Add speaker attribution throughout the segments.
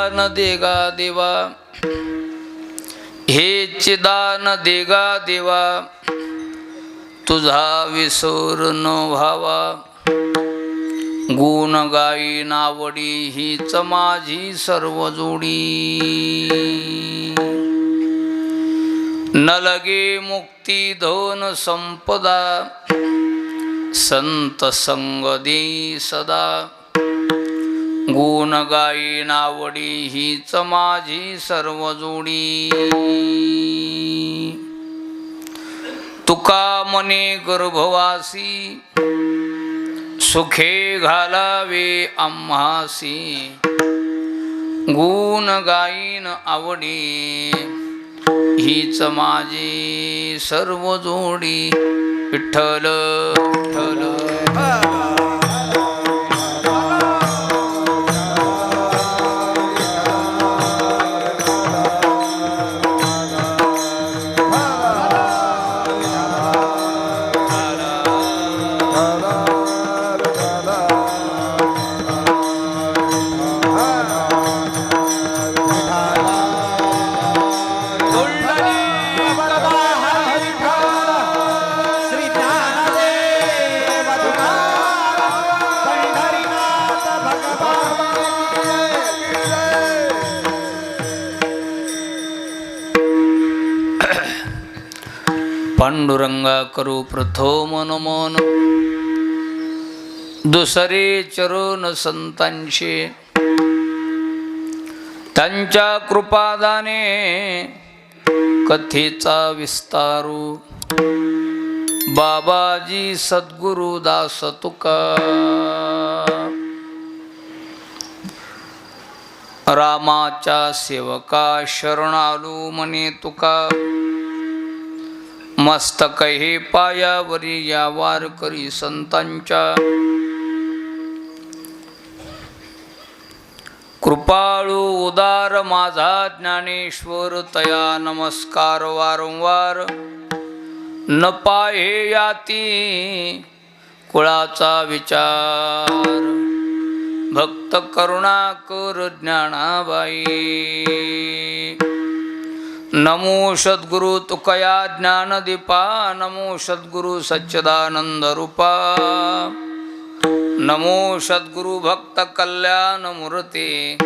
Speaker 1: चिदान देगा देवा, हे चिदान देगा देवा, तुझा विसर न व्हावा. गुण गाई नावडी हीच माझी सर्व जोडी. न लगे मुक्ती धन संपदा, संत संग देई सदा. गुण गाई नावडी हीच माझी सर्व जोडी. तुका मने गर्भवासी, सुखे घालावे आम्हासी. गुण गाईन आवडी हीच माझी सर्व जोडी. विठ्ठल विठ्ठल. पांडुरंगा करू प्रथम नमन, दुसरे चरण संतांचे. त्यांच्या कृपादाने कथेचा विस्तारू. बाबाजी सद्गुरु दास तुका. रामाच्या सेवका शरणालू मने तुका. मस्तक हे पायावरी या वार करी संतांच्या. कृपाळू उदार माझा ज्ञानेश्वर तया नमस्कार वारंवार. न पाहे याती कुळाचा विचार. भक्त करुणा कर ज्ञानाबाई. नमो सद्गुरु तुकया ज्ञानदीपा. नमो सद्गुरु सच्चिदानंद रूपा. नमो सद्गुरु भक्त कल्याण मूर्ती.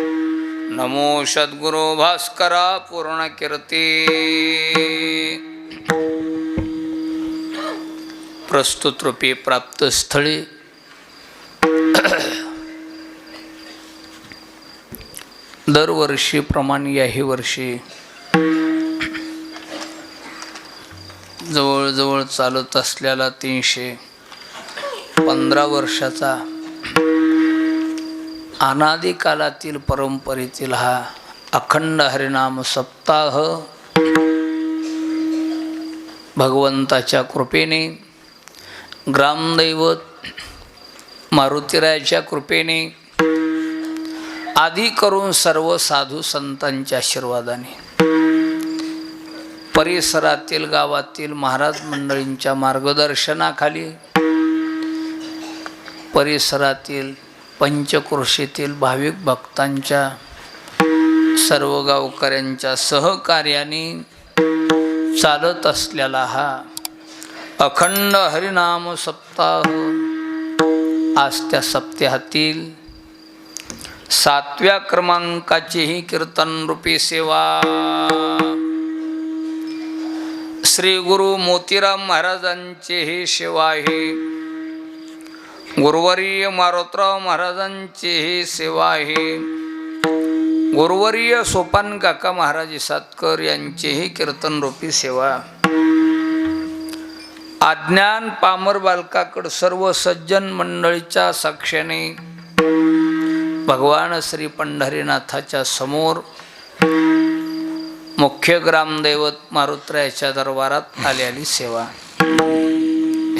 Speaker 1: नमो सद्गुरु भास्करा पूर्ण कीर्ती. प्रस्तुत रूपी प्राप्त स्थळी दरवर्षीप्रमाणे याही वर्षी जवळजवळ चालत असलेला 315 वर्षाचा अनादी कालातील परंपरेतील हा अखंड हरिनाम सप्ताह भगवंताच्या कृपेने, ग्रामदैवत मारुतीरायाच्या कृपेने, आदी करून सर्व साधू संतांच्या आशीर्वादाने, परिसरातील गावातील महाराज मंडळींच्या मार्गदर्शनाखाली, परिसरातील पंचक्रोशीतील भाविक भक्तांच्या, सर्व गावकऱ्यांच्या सहकार्याने चालत असलेला हा अखंड हरिनाम सप्ताह आज त्या सप्ताहातील 7व्या क्रमांकाची ही कीर्तन रूपी सेवा श्री गुरु मोतीराम महाराजांची ही सेवा आहे. गुरुवर्य मारुतराव महाराजांची ही सेवा आहे. गुरुवर्य सोपान काका महाराज सातकर यांची ही कीर्तन रूपी सेवा. अज्ञान पामर बालकाकड सर्व सज्जन मंडळीच्या साक्षीने भगवान श्री पंढरीनाथाच्या समोर मुख्य ग्रामदैवत मारुतरायाच्या दरबारात आलेली सेवा.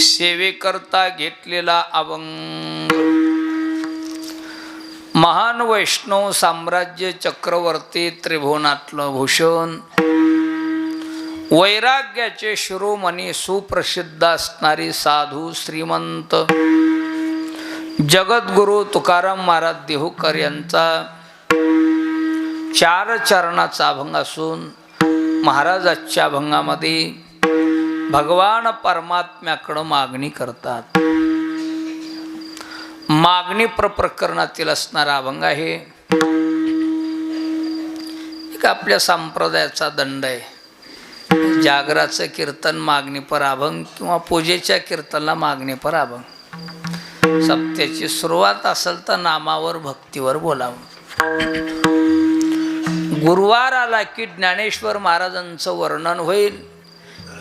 Speaker 1: सेवेकरता घेतलेला अभंग महान वैष्णव साम्राज्य चक्रवर्ती त्रिभुवनातलं भूषण वैराग्याचे शिरोमणी सुप्रसिद्ध असणारी साधू श्रीमंत जगद्गुरु तुकाराम महाराज देहूकर यांचा 4 चरणाचा अभंग असून महाराजांच्या अभंगामध्ये भगवान परमात्म्याकडं मागणी करतात. मागणी प्रकरणातील असणारा अभंग आहे. एक आपल्या संप्रदायाचा दंड आहे. जागराचं कीर्तन मागणी पर अभंग किंवा पूजेच्या कीर्तनला मागणी पर अभंग. सप्त्याची सुरुवात असेल तर नामावर भक्तीवर बोलावं. गुरुवार आला की ज्ञानेश्वर महाराजांचं वर्णन होईल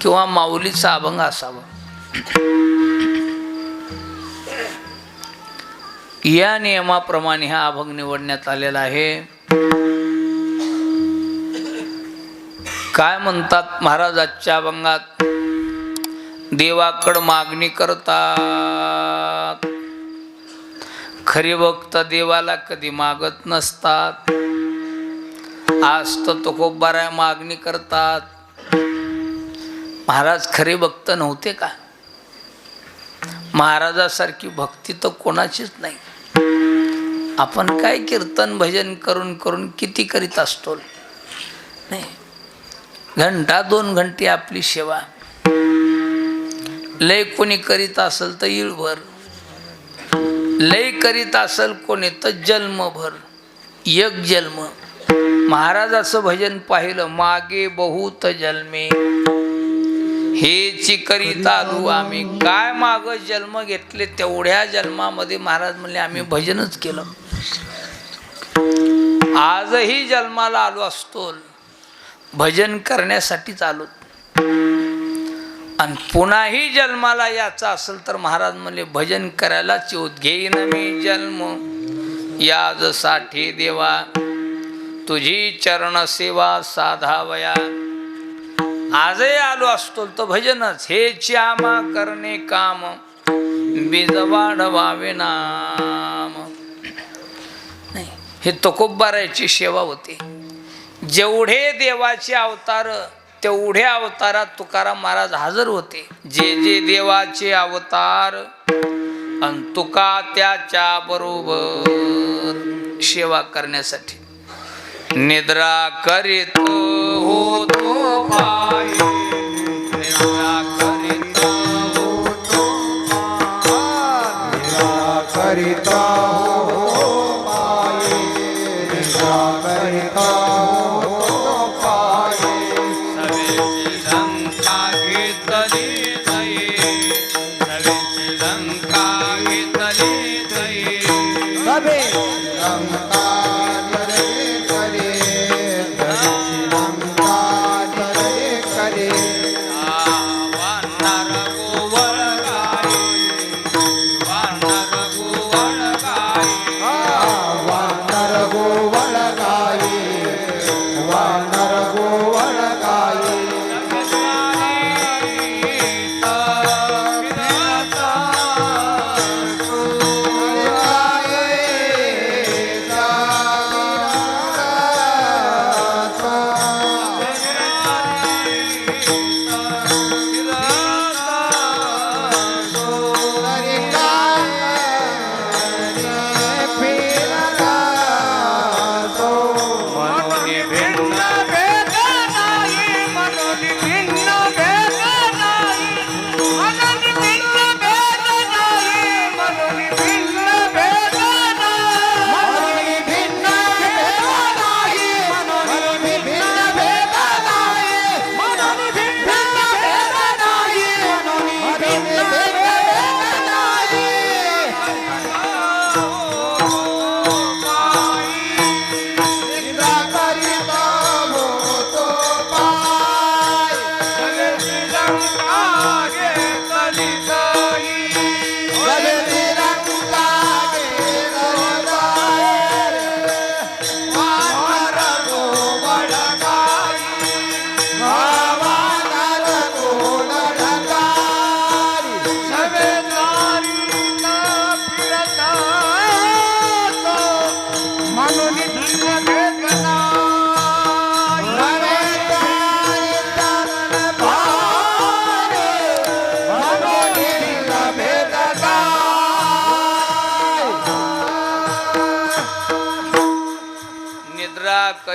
Speaker 1: किंवा माऊलीचा अभंग असावा. या नियमाप्रमाणे हा अभंग निवडण्यात आलेला आहे. काय म्हणतात महाराजांच्या अभंगात? देवाकड मागणी करतात, खरे भक्त देवाला कधी मागत नसतात. आज तर तुकोबाराया मागणी करतात. महाराज खरे भक्त नव्हते का? महाराजासारखी भक्ती तर कोणाचीच नाही. आपण काय कीर्तन भजन करून करून किती करीत असतो नाही. घंटा 2 घंटे आपली सेवा लय कोणी करीत असेल तर इळभर, लय करीत असेल कोणी तर जन्मभर, एक जन्म. महाराजाचं भजन पाहिलं, मागे बहुत जन्मे हेची करीत आलो आम्ही. काय माग जन्म घेतले, तेवढ्या जन्मामध्ये महाराज म्हणले आम्ही भजनच केलं. आजही जन्माला आलो असतो भजन करण्यासाठीच आलो. आणि पुन्हाही जन्माला याचा असेल तर महाराज म्हणले भजन करायलाच येऊत. घेईन मी जन्म याजसाठी देवा, तुझी चरण सेवा साधावया. आजही आलो असतो तर भजनच. हे श्यामा करणे काम, बीज वाढवावे नाम. नाही, हे तुकोबारायाची सेवा होती. जेवढे देवाचे अवतार तेवढ्या अवतारात तुकाराम महाराज हजर होते. जे जे देवाचे अवतार अन तुका त्याच्या बरोबर सेवा करण्यासाठी. निद्रा करीत होतो पायी, निद्रा करीत होतो पायी, निद्रा करीत होतो पायी, निद्रा करीत होतो पायी. सवेची लंका घेतली जाई, सवेची लंका घेतली जाई. सवे लंका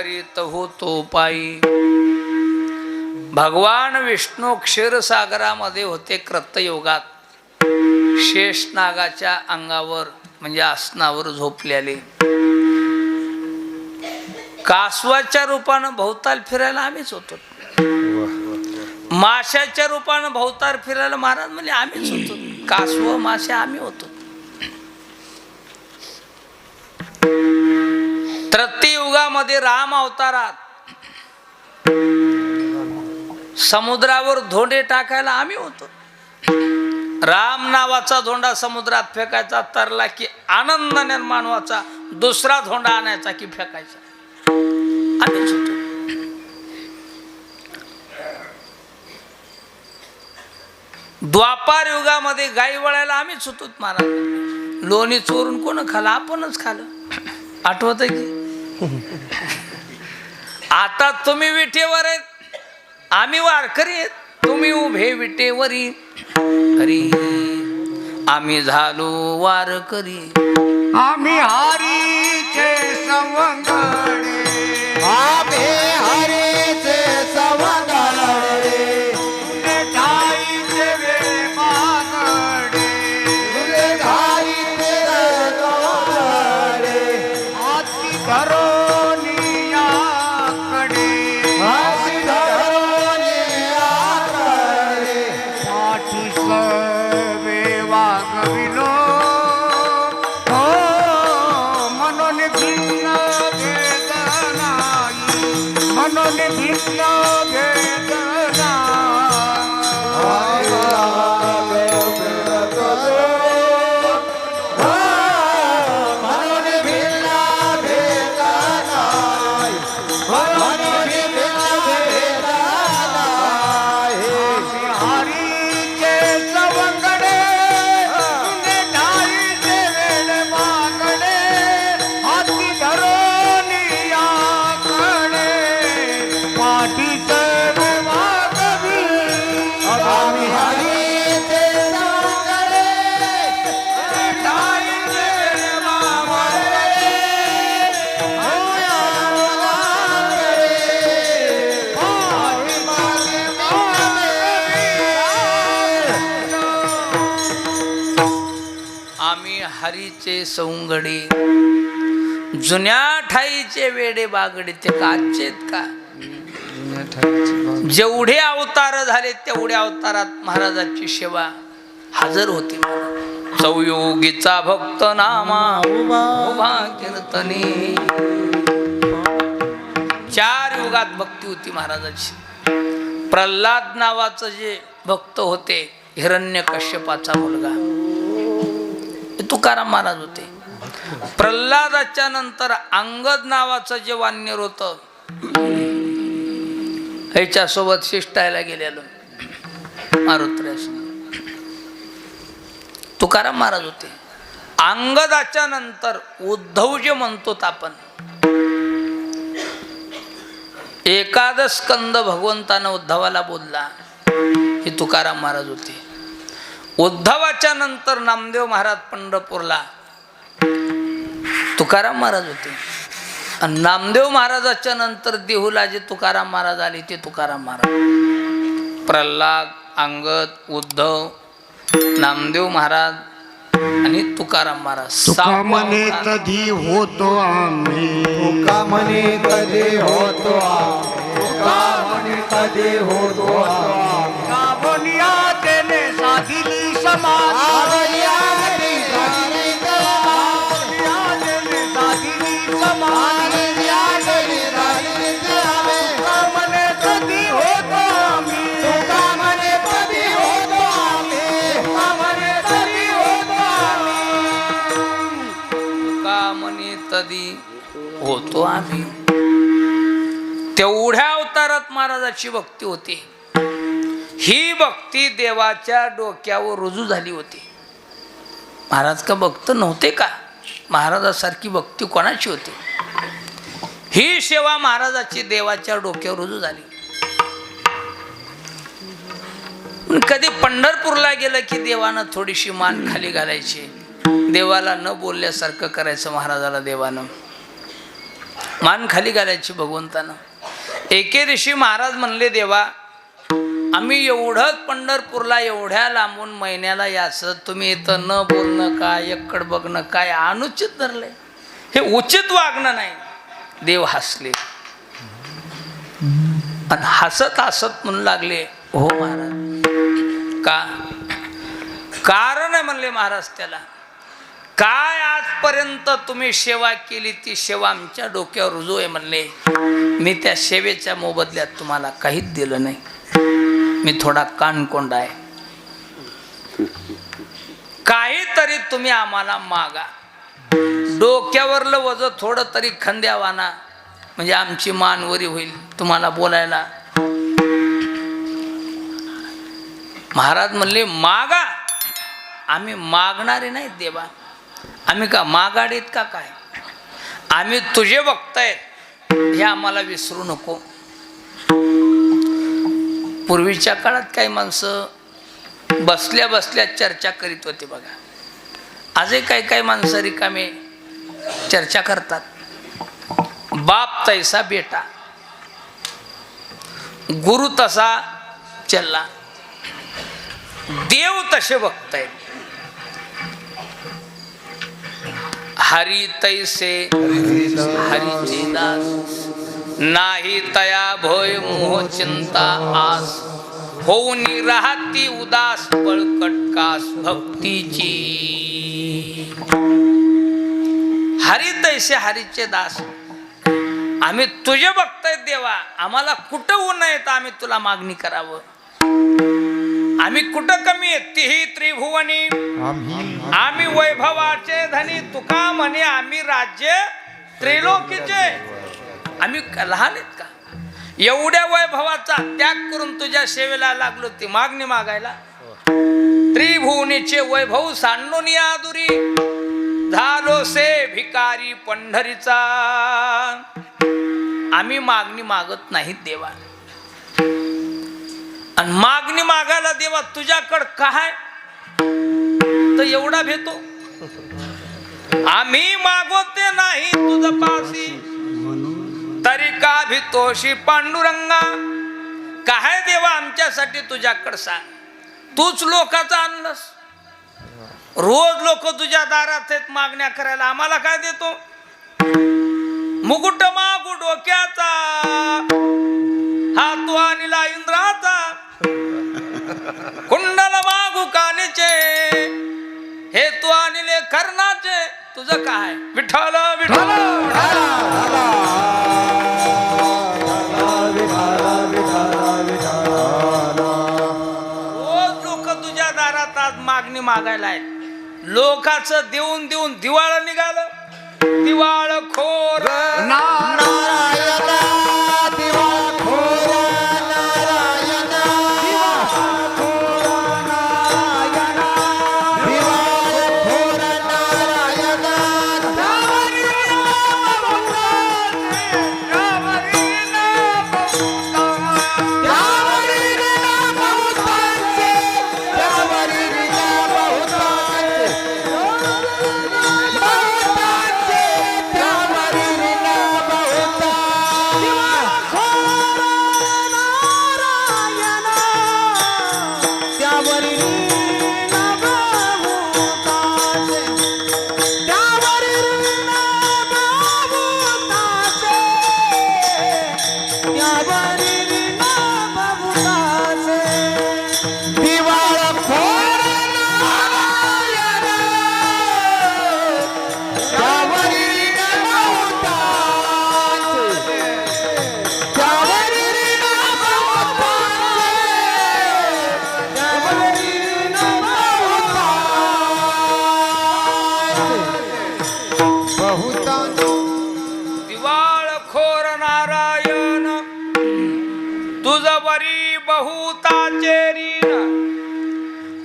Speaker 1: करीत होतो पायी. भगवान विष्णू क्षीरसागरामध्ये होते कृतयुगात. शेषनागाच्या अंगावर म्हणजे आसनावर झोपलेले. कासवाच्या रूपानं भोवताल फिरायला आम्हीच होतो. माशाच्या रूपानं भोवताल फिरायला महाराज म्हणजे आम्हीच होतो. कासव मासे आम्ही होतो. त्रेतायुगामध्ये राम अवतारात समुद्रावर धोंडे टाकायला आम्ही होतो. राम नावाचा धोंडा समुद्रात फेकायचा, तरला की आनंद निर्माण व्हायचा. दुसरा धोंडा आणायचा की फेकायचा, आम्हीच होतो. द्वापार युगामध्ये गाई वळायला आम्हीच होतो महाराज. लोणी चोरून कोण खाला? आपणच खालं. आठवत आहे की? आता तुम्ही विटेवर आहेत, आम्ही वारकरी आहेत. तुम्ही उभे विटेवरी, हरी आम्ही झालो वारकरी.
Speaker 2: आम्ही हरीचे सवंगडे, आम्ही हरीचे सवंगडे, ठाईचे वेळे मागडे, ठाईचे सवंगडे, हाती धरोनी याकडे, हाती धरोनी याकडे, पाठी सवे वागविलो.
Speaker 1: हरीचे सौंगडे, जुन्या ठाईचे वेडे बागडे. ते काचेत का? जेवढे अवतार झाले तेवढ्या अवतारात महाराजाची सेवा हजर होती. चौयोगीचा भक्त नामा उभा कीर्तनी. 4 युगात भक्ती होती महाराजाची. प्रल्हाद नावाचं जे भक्त होते, हिरण्यकश्यपाचा मुलगा, तुकाराम महाराज होते. प्रल्हादाच्या नंतर अंगद नावाचं जे वानर होतं, ह्याच्यासोबत शिष्टायला गेलेलं मारुत्र्यास, तुकाराम महाराज होते. अंगदाच्या नंतर उद्धव जे म्हणतो आपण, एकादश स्कंद भगवंतानं उद्धवाला बोलला, हे तुकाराम महाराज होते. उद्धवाच्या नंतर नामदेव महाराज पंढरपूरला, तुकाराम महाराज होते. आणि नामदेव महाराजाच्या नंतर देहूला जे तुकाराम महाराज आले ते तुकाराम महाराज. प्रल्हाद, अंगद, उद्धव, नामदेव महाराज आणि तुकाराम महाराज.
Speaker 2: तुका म्हणे कधी होतो आम्ही, तुका म्हणे कधी होतो आम्ही, तुका म्हणे कधी होतो आम्ही. कावनिया तेने साधिली समाज, कावनिया तेने साधिली समाज, तेने साधिली समाज, तेने साधिली समाज. तुका म्हणे कधी होतो आम्ही, तुका म्हणे कधी होतो आम्ही, तुका म्हणे कधी होतो आम्ही.
Speaker 1: तुका म्हणे कधी होतो आम्ही. तेवढ्या अवतारात महाराजाची भक्ती होती. ही भक्ती देवाच्या डोक्यावर रुजू झाली होती. महाराज का भक्त नव्हते का? महाराजासारखी भक्ती कोणाची होती? ही सेवा महाराजाची देवाच्या डोक्यावर रुजू झाली. कधी पंढरपूरला गेलं की देवानं थोडीशी मान खाली घालायची, देवाला न बोलल्यासारखं करायचं महाराजाला देवानं. मान खाली घालायची भगवंतानं. एके दिवशी महाराज म्हणले, देवा आम्ही एवढंच पंढरपूरला एवढ्या लांबून महिन्याला याचं, तुम्ही इथं न बोलणं काय, एकड बघणं काय अनुचित धरले, हे उचित वागणं नाही. देव हसले आणि हसत हसत म्हणू लागले, हो महाराज. का कारण आहे म्हणले महाराज त्याला, काय आजपर्यंत तुम्ही सेवा केली ती सेवा आमच्या डोक्यावर रुजू आहे म्हणले. मी त्या सेवेच्या मोबदल्यात तुम्हाला काहीच दिलं नाही. मी थोडा कानकोंडा आहे, काहीतरी तुम्ही आम्हाला मागा. डोक्यावरलं वजन थोडं तरी खंद्यावाना, म्हणजे आमची मानवरी होईल तुम्हाला बोलायला. महाराज म्हणले, मागा. आम्ही मागणारे नाहीत देवा, आम्ही का मागाडीत का काय, आम्ही तुझे बघतायत हे आम्हाला विसरू नको. पूर्वीच्या काळात काही माणसं बसल्या बसल्या चर्चा करीत होते बघा. आजही काही माणसं रिकामे चर्चा करतात. बाप तैसा बेटा, गुरु तसा चल्ला, देव तसे बघतायत. हरी तैसे हरीचे दास, नाही तया भोय मोह चिंता आस, होऊन राहती उदास बळकट कास भक्तीची. हरी तैसे हरीचे दास, आम्ही तुझे बघतायत देवा, आम्हाला कुठं ऊन आहे तर आम्ही तुला मागणी करावं. आम्ही कुठं कमी आहे, तिही त्रिभुवनी आम्ही वैभवाचे धनी. तुका म्हणे आम्ही राज्य त्रिलोकीचे. आम्ही लहान आहेत का, एवढ्या वैभवाचा त्याग करून तुझ्या सेवेला लागलो ती मागणी मागायला. त्रिभुवनीचे वैभव सांडून या दुरी, झालो से भिकारी पंढरीचा. आम्ही मागणी मागत नाहीत देवा, आणि मागणी मागायला देवा तुझ्याकडं काय तर एवढा भेटतो. आम्ही मागवते नाही तुझ पासी, तरी का भीतोशी पांडुरंगा. काय देवा आमच्यासाठी तुझ्याकडं सांग. तूच लोकांचा आणलंस, रोज लोक तुझ्या दारात आहेत मागण्या करायला, आम्हाला काय देतो. मुकुट मागू डोक्याचा, हा तू आणला इंद्राचा. कुंडल मागू कानीचे, हे तू आणले कर्णाचे. तुझं काय विठ्ठल विठ्ठल. रोज लोक तुझ्या दारात आज मागणी मागायला आहेत. लोकांचं देऊन देऊन दिवाळ निघालं. दिवाळ खोर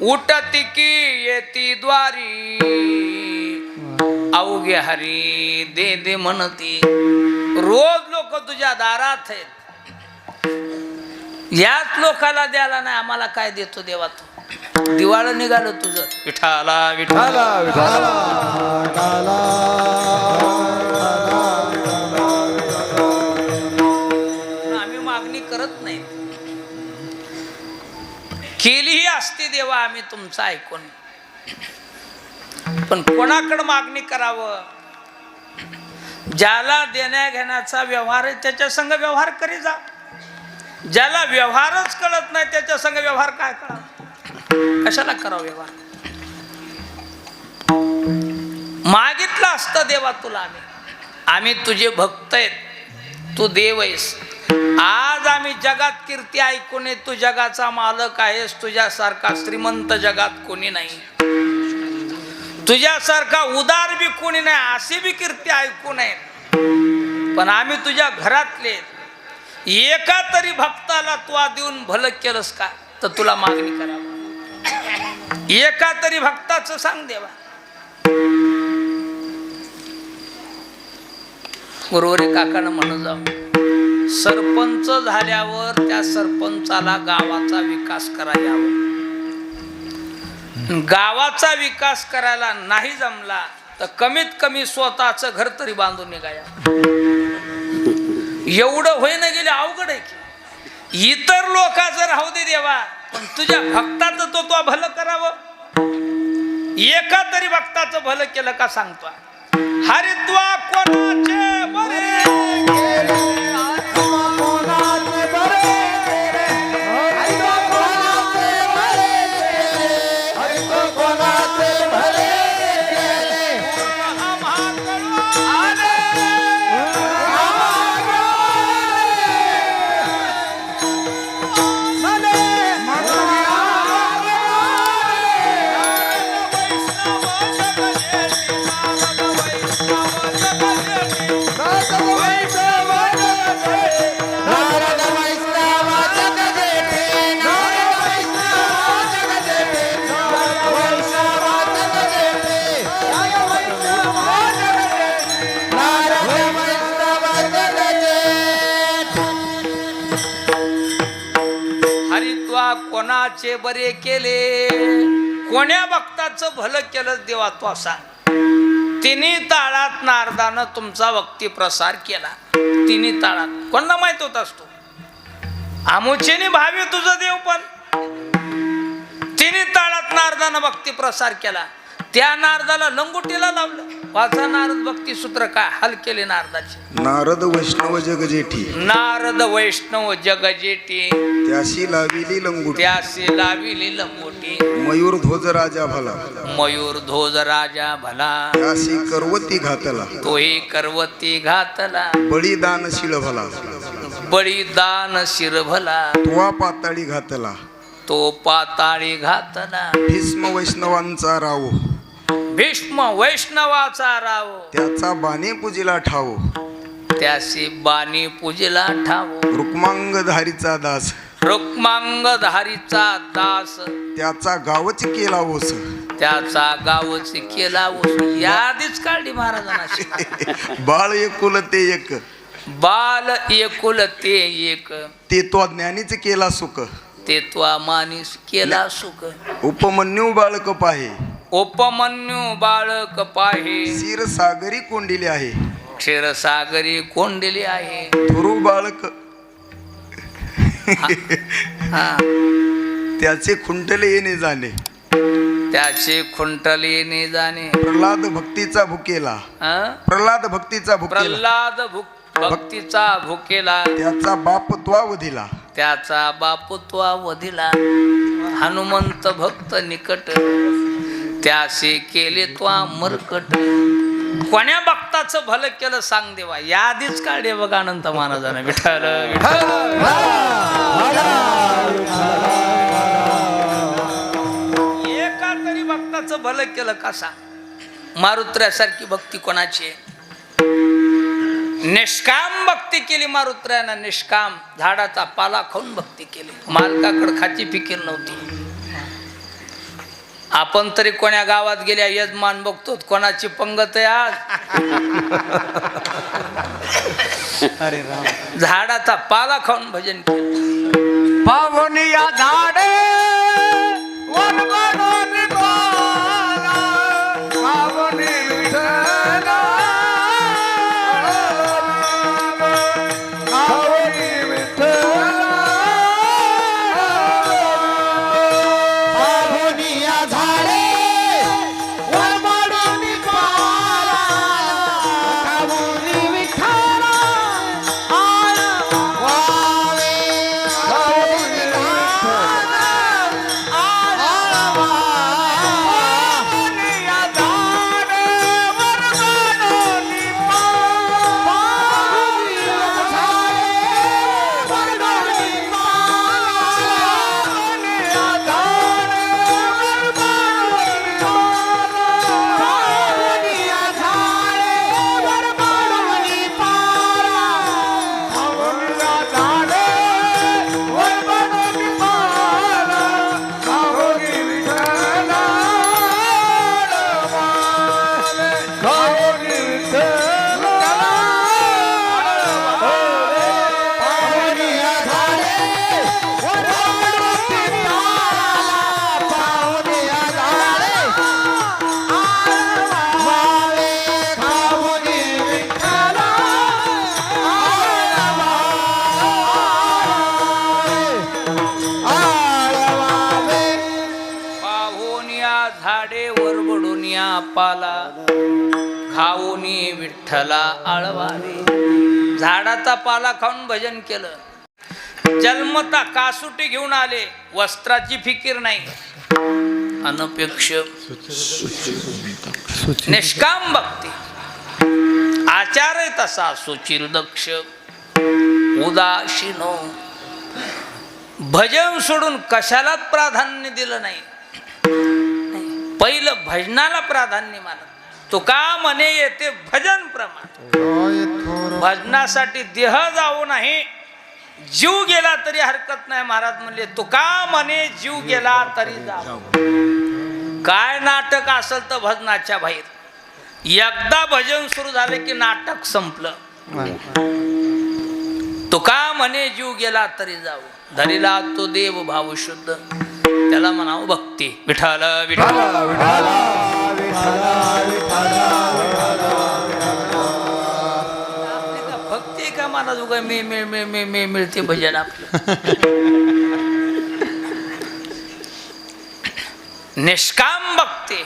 Speaker 1: उठती की येती द्वारी. अवघे हरी दे दे म्हणती. रोज लोक तुझ्या दारात आहेत, याच लोकाला द्यायला नाही आम्हाला काय देतो देवा तू. दिवाळ निघालं तुझं विठाला विठाला विठाला. केलीही असती देवा आम्ही तुमचं ऐकून, पण कोणाकडे मागणी करावं? ज्याला देण्या घेण्याचा व्यवहार आहे त्याच्या संग व्यवहार करी जा. ज्याला व्यवहारच कळत नाही त्याच्या संग व्यवहार काय करा? कशाला करावं व्यवहार? मागितलं असतं देवा तुला आम्ही तुझे भक्त आहेत, तू देव आहेस. आज आम्ही जगात कीर्ती ऐकून तू जगाचा मालक आहेस. तुझ्यासारखा श्रीमंत जगात कोणी नाही, तुझ्यासारखा उदार बी कोणी नाही, अशी बी कीर्ती ऐकू नये. पण आम्ही तुझ्या घरातले एका तरी भक्ताला तू देऊन भलं केलंस का? तर तुला मागणी करावं. एका तरी भक्ताचं सांग देवा. गुरुवरे काकानं म्हणून जाऊ, सरपंच झाल्यावर त्या सरपंचाला गावाचा विकास करायला, गावाचा विकास करायला नाही जमला तर कमीत कमी स्वतःचं घर तरी बांधून निघाया. एवढं होईना गेले अवघड आहे की. इतर लोकांचं राहू दे देवा, पण तुझ्या भक्ताचं तो भलं करावं. एका तरी भक्ताचं भलं केलं का सांगतो. हरिद्वा कोणाचे बरे केले, हरिद्वा कोणाचे बरे केले, हरिद्वा कोणाचे बरे केले, हरिद्वा कोणाचे बरे केले. कोणाचे बरे केले, कोण्या भक्ताचं भलं केलं देवा तो असा. तिन्ही ताळात नारदानं तुमचा भक्ती प्रसार केला. तिन्ही ताळात कोणाला माहित होत असतो आमुचेने भावी तुझं देव, पण तिन्ही ताळात नारदानं भक्ती प्रसार केला. त्या नारदाला लंगोटीला लावलं. वाचा नारद भक्ती सूत्र काय हाल केले नारदाचे.
Speaker 2: नारद वैष्णव जगजेठी,
Speaker 1: नारद वैष्णव जगजेठी,
Speaker 2: त्याशी लाविली लंगोटी,
Speaker 1: त्याशी लाविली लंगोटी.
Speaker 2: मयूर ध्वज राजा भला,
Speaker 1: मयूर ध्वज राजा भला,
Speaker 2: त्याशी करवती घातला,
Speaker 1: तोही करवती घातला.
Speaker 2: बळीदानशील भला,
Speaker 1: बळीदान शिर भला,
Speaker 2: तुवा पाताळी घातला,
Speaker 1: तो पाताळी घातला.
Speaker 2: भीष्म वैष्णवांचा राव,
Speaker 1: भीष्म वैष्णवाचा राव,
Speaker 2: त्याचा बाणे पूजेला ठाव,
Speaker 1: त्याशी बाणी पूजेला ठाव.
Speaker 2: रुक्मांगधारीचा दास,
Speaker 1: रुक्मांगधारीचा दास,
Speaker 2: त्याचा गावच केला ओस,
Speaker 1: त्याचा गावच केला ओस. यादीच काढली महाराजांना.
Speaker 2: बाळ एकुलते एक,
Speaker 1: बाल एकुलते एक,
Speaker 2: ते तो ज्ञानीच केला सुख,
Speaker 1: ते त्वा मानिस केला सुख.
Speaker 2: उपमन्यू बाळक पाहे,
Speaker 1: उपमन्यू बाळक पाहे,
Speaker 2: क्षीरसागरी कोंडिले आहे,
Speaker 1: क्षीरसागरी कोंडली आहे.
Speaker 2: थुरू बाळक
Speaker 1: हा,
Speaker 2: त्याचे खुंटले येणे जाणे,
Speaker 1: त्याचे खुंटले येणे जाणे.
Speaker 2: प्रल्हाद भक्तीचा भुकेला, प्रल्हाद भक्तीचा भुकेला,
Speaker 1: प्रल्हाद भक्तीचा भुकेला,
Speaker 2: त्याचा बाप त्वा वधिला,
Speaker 1: त्याचा बापत्वा वधिला. हनुमंत भक्त निकट, त्याशी केले त्वा मरकट. कोण्या भक्ताचं भलं केलं सांग देवा. यादीच काढे बघा अनंत महाराजांना. विठ्ठल एका तरी भक्ताचं भलं केलं का सांग. मारुत्र्यासारखी भक्ती कोणाची आहे? निष्काम भक्ती केली मारुत्र्यानं. निष्काम झाडाचा पाला खाऊन भक्ती केली. मालकाकडे खाची फिकीर नव्हती. आपण तरी कोण्या गावात गेल्या यजमान बघतो कोणाची पंगत आहे आज.
Speaker 2: अरे राम,
Speaker 1: झाडाचा पाला खाऊन भजन केलं.
Speaker 2: पावनिया झाडे वनवनोन पाला, पावनी विठ्ठला, पावनी विठ्ठला.
Speaker 1: वन्या पाला खाऊनी विठ्ठला आळवावे. झाडाचा पाला खाऊन भजन केलं. जन्मता कासुटी घेऊन आले, वस्त्राची फिकीर नाही, अनपेक्ष निष्काम भक्ती. आचार तसा सुचिर दक्ष उदासीनो. भजन सोडून कशालाच प्राधान्य दिलं नाही. पहिलं भजनाला प्राधान्य मानत. तुका म्हणे येते भजन प्रमाण. भजनासाठी देह जाऊ नाही, जीव गेला तरी हरकत नाही. महाराज म्हणले तुका म्हणे जीव गेला तरी जाऊ. काय नाटक असेल तर भजनाच्या बाहेर. एकदा भजन सुरू झाले की नाटक संपलं. तुका म्हणे जीव गेला तरी जाऊ. धरिला तो देव भाव शुद्ध, त्याला म्हणावं भक्ती. विठ्ठल विठ्ठल भक्ती का मला उगा मी मिळते भजन आपलं. निष्काम भक्ती.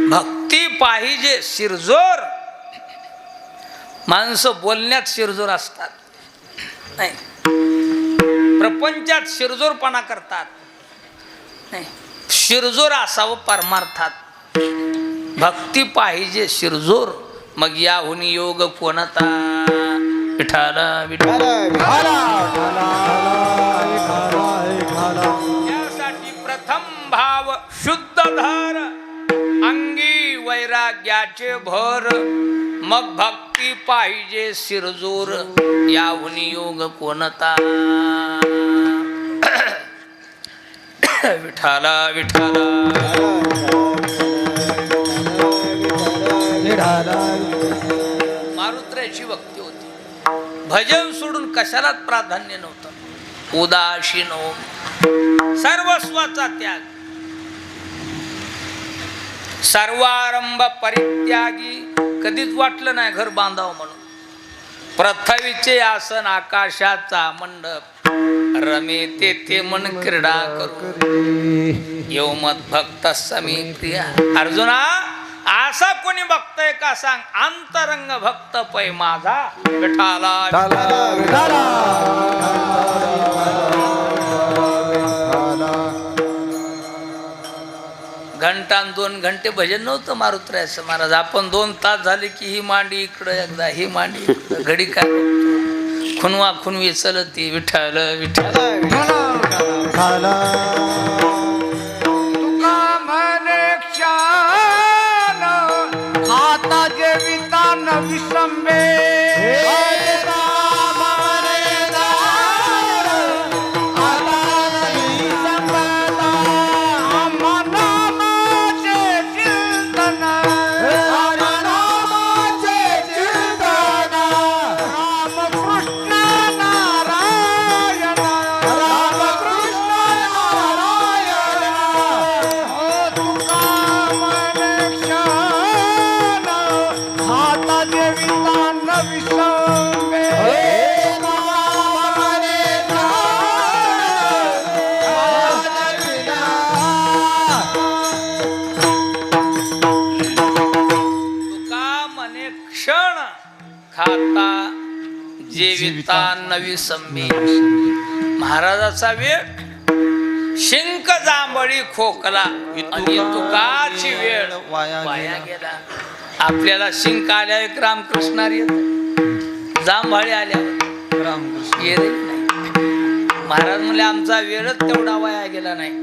Speaker 1: भक्ती पाहिजे शिरजोर. माणसं बोलण्यात शिरजोर असतात, नाही प्रपंचात शिरजोरपणा करतात. नाही, शिरजोर असावं परमार्थात. भक्ती पाहिजे शिरजोर. मग याहुनी योग कोणता. विठ्ठल विठ्ठल. यासाठी प्रथम भाव शुद्ध धर, अंगी वैराग्याचे भर. मग भक्ती पाहिजे शिरजोर. याहुनी योग कोणता. विठ्ठल विठ्ठल. मारुत्र्याची भक्ती होती. भजन सोडून कशालाच प्राधान्य नव्हतं. उदासीनो. सर्वस्वाचा त्याग. सर्वारंभ परित्यागी. कधीच वाटलं नाही घर बांधावं म्हणून. पृथ्वीचे आसन आकाशाचा मंडप. रमे तेथे मन क्रीडा करू. येऊ मत भक्त समी प्रिया. अर्जुना असा कोणी बघतय का सांग. अंतरंग भक्त पै माझा. विठ्ठला घंटान 2 घंटे भजन नव्हतं मारुत्र्याचं. महाराज आपण 2 तास झाले की ही मांडी इकडं एकदा, ही मांडी इकडं. घडी काय खुनवा खुनवी चलती. विठ्ठल विठ्ठल.
Speaker 2: तुका म्हणे क्षण आता जेविता न विसंबे.
Speaker 1: खाता जेविता नवी संमी. महाराजाचा वेळ शिंक जांभळी खोकला आणि तुकाची वेळ वाया गेला. आपल्याला शिंक आल्या एक रामकृष्णारी येत, जांभळी आल्यावर रामकृष्ण येत नाही. महाराज म्हणले आमचा वेळच तेवढा वाया गेला नाही.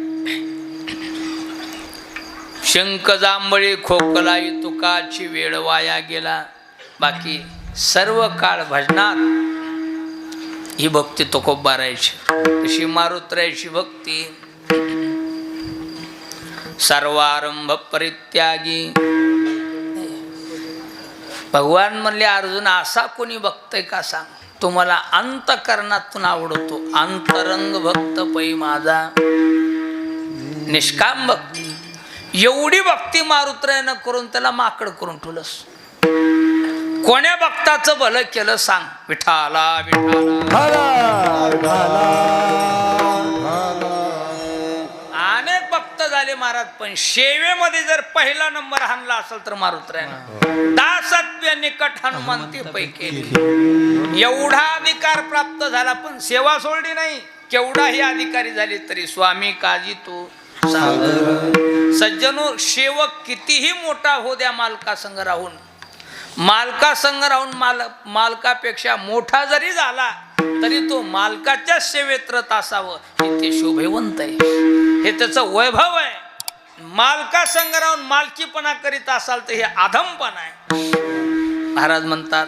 Speaker 1: शिंक जांभळी खोकला तुकाची वेळ वाया गेला. बाकी सर्व काळ भजनात ही भक्ती तुकोबारायची. अशी मारुत्र्याची भक्ती. सर्वारंभ परित्यागी. भगवान म्हणले अर्जुन असा कोणी बघतय का सांग. तुम्हाला अंतकरणातून आवडतो. अंतरंग भक्त पै माझा. निष्काम भक्ती. एवढी भक्ती मारुत्र्यानं करून त्याला माकड करून ठेवलंस. कोण्या भक्ताचं भलं केलं सांग. विठाला विठाला. अनेक भक्त झाले महाराज. महाराज, पण शेवेमध्ये जर पहिला नंबर हाणला असेल तर मारुतरायानं दासत्व निकट हनुमंती पैकी एवढा अधिकार प्राप्त झाला, पण सेवा सोडली नाही. केवढाही अधिकारी झाले तरी स्वामी काजी तू सागर. सज्जनो, सेवक कितीही मोठा हो द्या मालकासंग राहून, मालकासंग राहून मालकापेक्षा मोठा जरी झाला तरी तो मालकाच्या सेवेत रत असावं, हे ते शोभेवंत आहे, हे त्याचं वैभव आहे. मालकासंग राहून मालकीपणा करीत असाल तर हे अधमपण आहे. महाराज म्हणतात,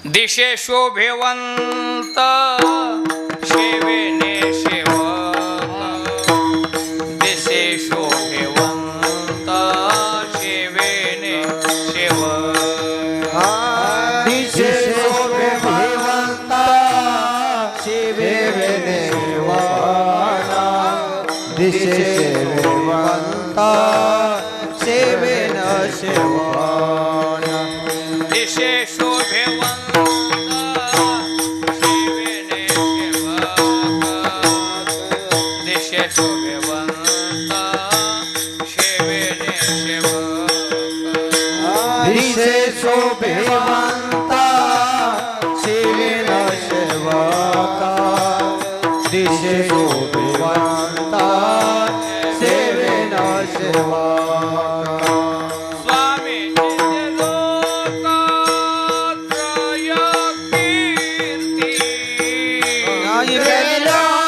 Speaker 1: दिशे शोभेवंत सेवेने सेवक, दिशे शोभेवंत सेवेने सेवक.
Speaker 3: दिशे शोभेवंत सेवेने सेवक, दिशे शोभेवंत सेवेने सेवक,
Speaker 1: दिशे शोभेवंत सेवेने सेवक, दिशे शोभेवंत सेवेने सेवक.
Speaker 3: दिशे शोभेवंत सेवेने सेवक, दिशे शोभेवंत सेवेने सेवक.
Speaker 1: स्वामी लोकत्रय कीर्ती, स्वामी लोकत्रय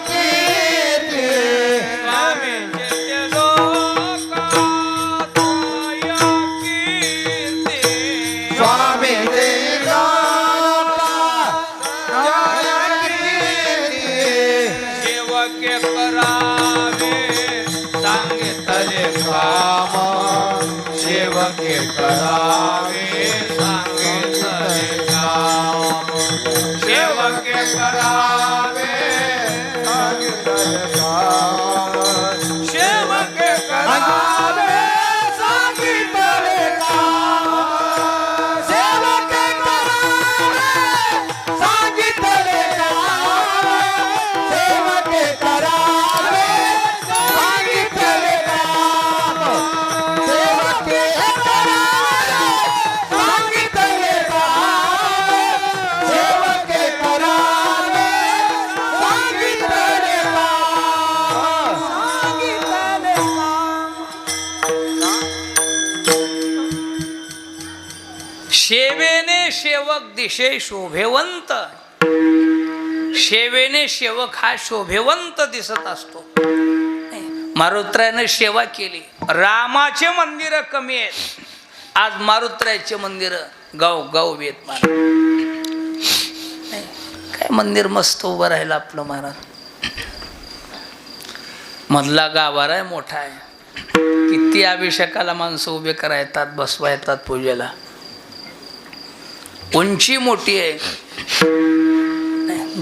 Speaker 1: कीर्ती,
Speaker 3: स्वामी
Speaker 1: सेवके करावे सांगितले काम,
Speaker 3: सेवके
Speaker 1: करावे सांगितले काम, सेवके करावे सेवके करावे
Speaker 3: सांगितले काम, सेवके करावे सांगितले काम, सेवके करावे सांगितले काम, सेवके करावे सांगितले काम, सेवके करावे सांगितले
Speaker 1: सेवेने सेवक दिशे शोभेवंत. सेवेने सेवक हा शोभेवंत दिसत असतो. मारुतरायाने सेवा केली. रामाचे मंदिर कमी आहेत, आज मारुतरायाचे मंदिर गाव गाव येत. काय मंदिर मस्त उभं राहिलं आपलं महाराज. मधला गाभारा आहे, मोठा आहे. किती अभिषेकाला माणसं उभे करा येतात, बसवा येतात पूजेला. उंची मोठी आहे,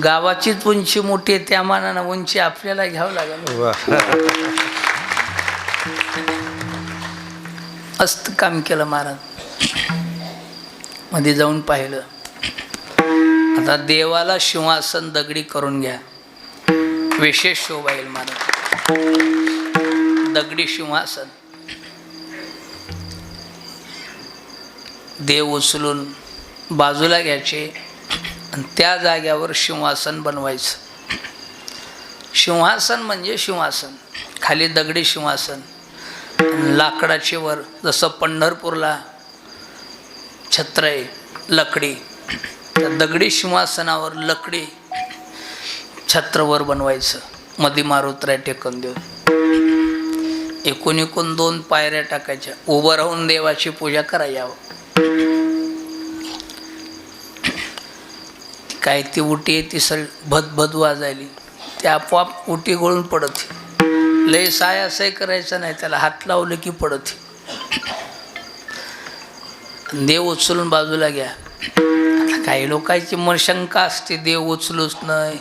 Speaker 1: गावाचीच उंची मोठी आहे, त्या मानानं उंची आपल्याला घ्यावं लागेल. मस्त काम केलं महाराज. मध्ये जाऊन पाहिलं. आता देवाला सिंहासन दगडी करून घ्या, विशेष शोभा येईल महाराज. दगडी सिंहासन, देव उचलून बाजूला घ्यायचे आणि त्या जाग्यावर सिंहासन बनवायचं. सिंहासन म्हणजे सिंहासन, खाली दगडी सिंहासन, लाकडाचे वर, जसं पंढरपूरला छत्र आहे लकडी, त्या दगडी सिंहासनावर लकडी छत्रवर बनवायचं. मध्ये मारुतराय टेकून देऊन एकूण 2 पायऱ्या टाकायच्या, उभं राहून देवाची पूजा करायला. काय ती उटी आहे ती भदभद वाजायली, ते आपोआप उटी गळून पडत. लय सायासाय करायचं नाही, त्याला हात लावलं की पडत. देव उचलून बाजूला घ्या. काही लोकांची मन शंका असते, देव उचलूच नाही,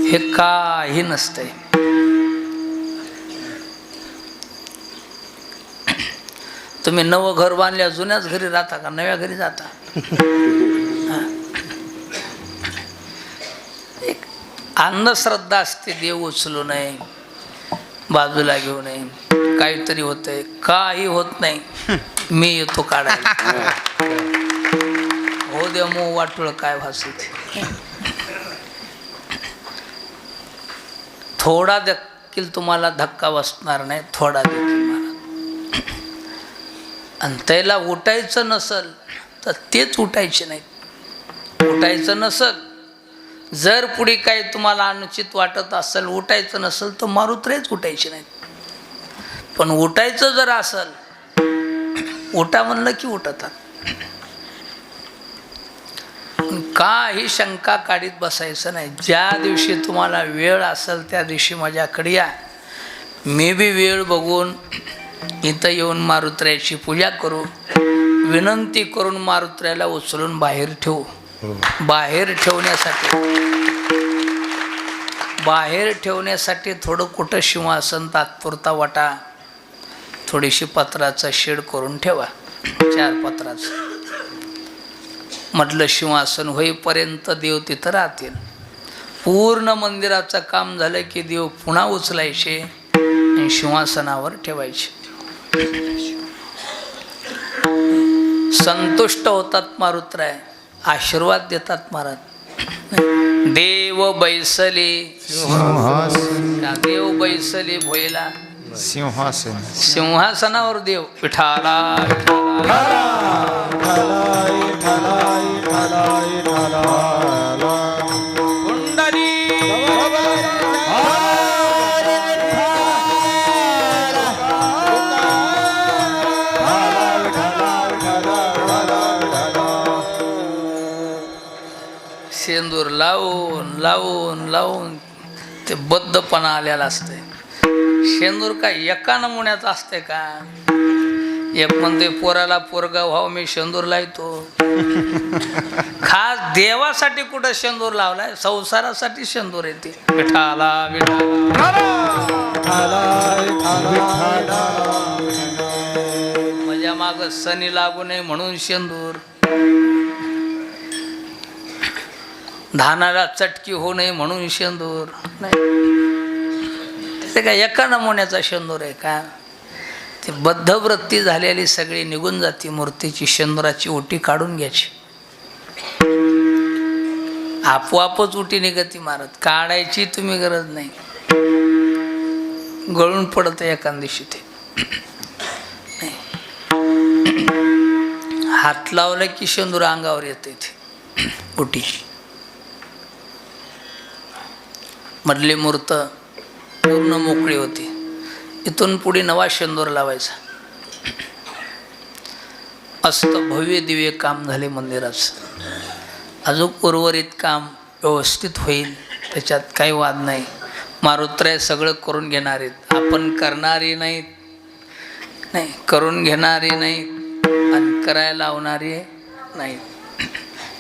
Speaker 1: हे काही नसतंय. तुम्ही नवं घर बांधल्या, जुन्याच घरी राहता का नव्या घरी जाता? अंधश्रद्धा असते, देव उचलू नये, बाजूला घेऊ नये, काहीतरी होतंय. काही होत नाही, मी येतो काढायला. हो दे मग वाटोळ काय भासत. थोडा देखील तुम्हाला धक्का बसणार नाही, थोडा देखील मला. आणि त्याला उठायचं नसल तर तेच उठायचे नाहीत. उठायचं नसल, जर पुढे काही तुम्हाला अनुचित वाटत असेल, उठायचं नसेल तर मारुत्रेच उठायचे नाहीत. पण उठायचं जर असेल, उठा म्हणलं की उठतात. काही शंका काढीत बसायचं नाही. ज्या दिवशी तुम्हाला वेळ असेल त्या दिवशी माझ्याकडे या. मी बी वेळ बघून इथं येऊन मारुत्र्याची पूजा करू, विनंती करून मारुत्र्याला उचलून बाहेर ठेवू. बाहेर ठेवण्यासाठी थोडं कुठं सिंहासन तात्पुरता वाटा, थोडीशी पत्राचा शेड करून ठेवा, 4 पत्राचं. म्हटलं सिंहासन होईपर्यंत देव तिथं राहतील. पूर्ण मंदिराचं काम झालं की देव पुन्हा उचलायचे आणि सिंहासनावर ठेवायचे. संतुष्ट होतात मारुत्राय, आशीर्वाद देतात महाराज. देव बैसले, देव बैसले भोयला
Speaker 3: सिंहासन
Speaker 1: सिंहासनावर देव विठाला कुंडली. शेंदूर लावून लावून लावून ते बद्धपणा आलेला असते. शेंदूर काय एका नमुन्याचा असते का? एक म्हणते पोराला पोरगा व्हावं मी शेंदूर लावतो. खास देवासाठी कुठं शेंदूर लावलाय? संसारासाठी शेंदूर येते. विठाला माझ्या माग सनी लागू नये म्हणून शेंदूर, धानाला चटकी होऊ नये म्हणून शेंदूर. नाही, ते काय एका नमुन्याचा शेंदूर आहे का? ते बद्धवृत्ती झालेली सगळी निघून जाते. मूर्तीची शेंदुराची ओटी काढून घ्यायची, आपोआपच उटी निघती मारत. काढायची तुम्ही गरज नाही, गळून पडत एखाद दिवशी ते. हात लावला की शेंदूर अंगावर येते ते ओटी. मधली मूर्त पूर्ण मोकळी होती. इथून पुढे नवा शेंदूर लावायचा. मस्त भव्य दिव्य काम झाले मंदिराचं. अजून उर्वरित काम व्यवस्थित होईल, त्याच्यात काही वाद नाही. मारुत्र्य सगळं करून घेणार आहेत, आपण करणारी नाहीत, नाही करून घेणारी नाहीत आणि करायला लावणारी नाहीत.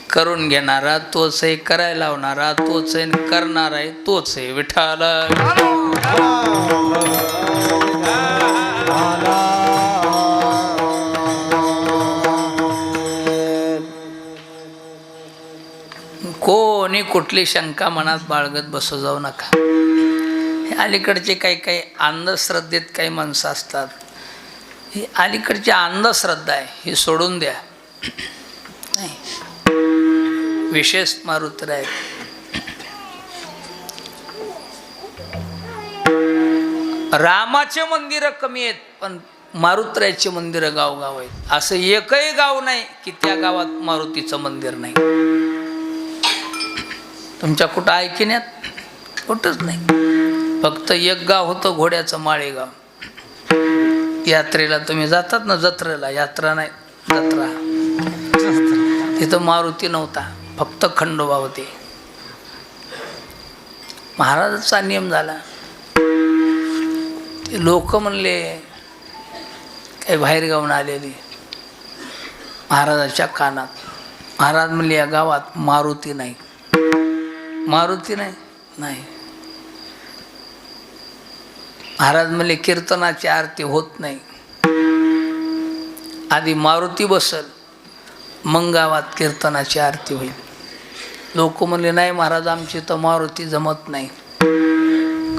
Speaker 1: करून घेणारा तोच आहे, करायला लावणारा तोच आहे, करणार आहे तोच आहे. विठ्ठल कोणी कुठली शंका मनात बाळगत बसू जाऊ नका. हे अलीकडचे काही अंधश्रद्धेत काही माणसं असतात. ही अलीकडची अंधश्रद्धा आहे, ही सोडून द्या. नाही, विशेष मारुत्र आहेत. रामाचे मंदिरं कमी आहेत, पण मारुत्र्याचे मंदिरं गावगाव आहेत. असं एकही गाव नाही की त्या गावात मारुतीचं मंदिर नाही. तुमच्या कुठं ऐकण्यात कुठंच नाही. फक्त एक गाव होतं, घोड्याचं माळेगाव. यात्रेला तुम्ही जातात ना, जत्रेला, यात्रा नाही जत्रा, तिथं मारुती नव्हता, फक्त खंडोबा होते. महाराजांचा नियम झाला. लोक म्हणले काही बाहेर गावून आलेली महाराजाच्या कानात. महाराज म्हणले या गावात मारुती नाही. मारुती नाही, नाही. महाराज म्हणले कीर्तनाची आरती होत नाही, आधी मारुती बसल मग गावात कीर्तनाची आरती होईल. लोक म्हणले नाही महाराज आमची तर मारुती जमत नाही.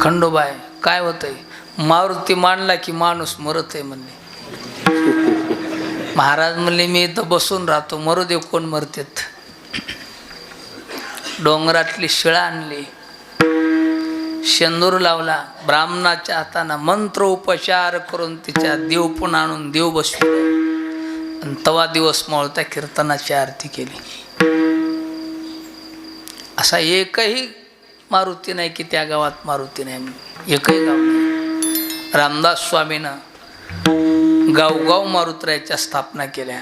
Speaker 1: खंडोबाय काय होतंय, मारुती मांडला की माणूस मरत आहे म्हणले. महाराज म्हणले मी इथं बसून राहतो, मरू दे कोण मरतेत. डोंगरातली शिळा आणली, शेंदूर लावला, ब्राह्मणाच्या हातानं मंत्र उपचार करून तिच्या देव पण आणून देव बसविले आणि तवा दिवस मोळता कीर्तनाची आरती केली. असा एकही मारुती नाही की त्या गावात मारुती नाही म्हणून, एकही गाव नाही. रामदास स्वामीनं गावगाव मारुतरायाच्या स्थापना केल्या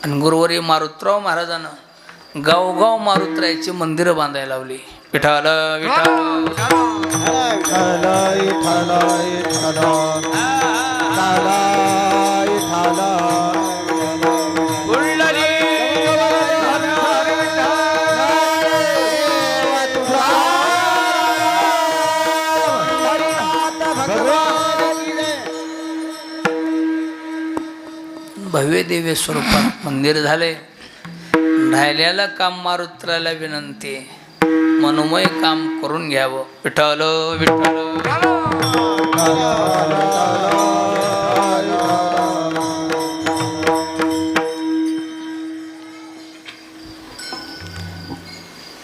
Speaker 1: आणि गुरुवारी मारुतराव महाराजानं गावगाव मारुतरायाची मंदिरं बांधायला लावली. विठ्ठल भव्य दिव्य स्वरूपात मंदिर झाले. राहिलेलं काम मारुतरायाला विनंती, मनोमय काम करून घ्यावं. विठ्ठल विठ्ठल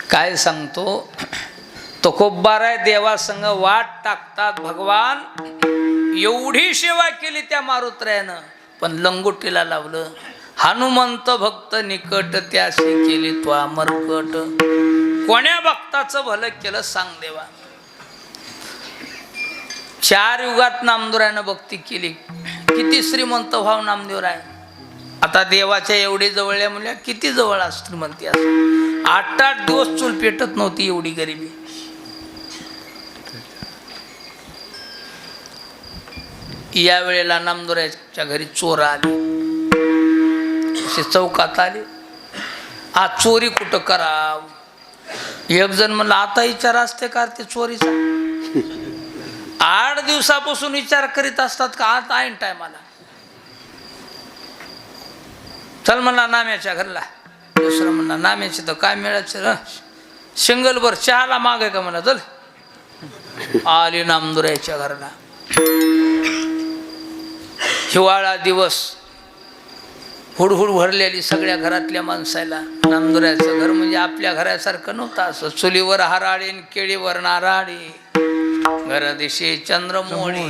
Speaker 1: काय सांगतो, तुकोबाराय देवासंग वाट टाकतात भगवान. एवढी सेवा केली त्या मारुतरायानं, पण लंगोटीला लावलं. हनुमंत भक्त निकट त्याशी केली तो अमरकट. कोण्या भक्ताचं भलं केलं सांग देवा. 4 युगात नामदेवरायानं भक्ती केली. किती श्रीमंत भाव नामदेवराय. आता देवाच्या एवढी जवळ म्हणजे किती जवळ श्रीमंती असं. 8-8 दिवस चूल पेटत नव्हती, एवढी गरिबी. या वेळेला नामदेवरायाच्या घरी चोर आले. असे चौकात आले. आज चोरी कुठं कराव. एक जण म्हणलं आता विचार असते का ते चोरीचा. 8 दिवसापासून विचार करीत असतात का आता ऐन टायमाला. चल म्हणला नाम्याच्या घरला. दुसरं म्हणला नाम्याची तर काय मिळायचं, शिंगलभर चहाला मागे का म्हणा. चल आली नामदेवरायाच्या घरला. हिवाळा दिवस, हुडहुड भरलेली सगळ्या घरातल्या माणसाला. नामदेवरायाचं घर म्हणजे आपल्या घरासारखं नव्हतं. असं चुलीवर हराळी, केळीवर नाराळी, घरदिशी चंद्रमोळी,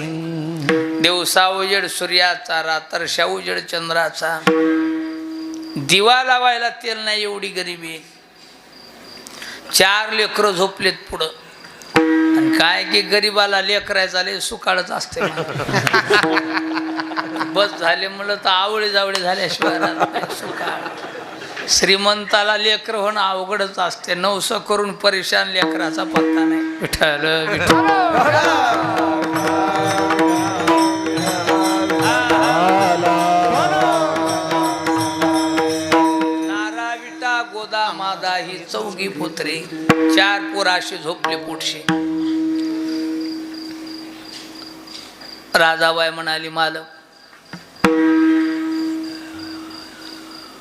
Speaker 1: दिवसा उजेड सूर्याचा, रात्रशा उजेड चंद्राचा. दिवा लावायला तेल नाही, एवढी गरिबी. 4 लेकरं झोपलेत पुढं. आणि काय की गरीबाला लेकरायचा लय सुकाळच असते. बस झाले म्हणलं तर आवळे जावळे झाल्याशिवाय सुकाळ. श्रीमंताला लेकर होणं अवघडच असते. 900 करून परेशान लेकराचा पत्ता नाही. विठ्ठल विठ्ठल नारा विटा गोदा मादा ही 4 पुत्रे. 4 पोराशी झोपले पोटशी. राजाबाई म्हणाली मालक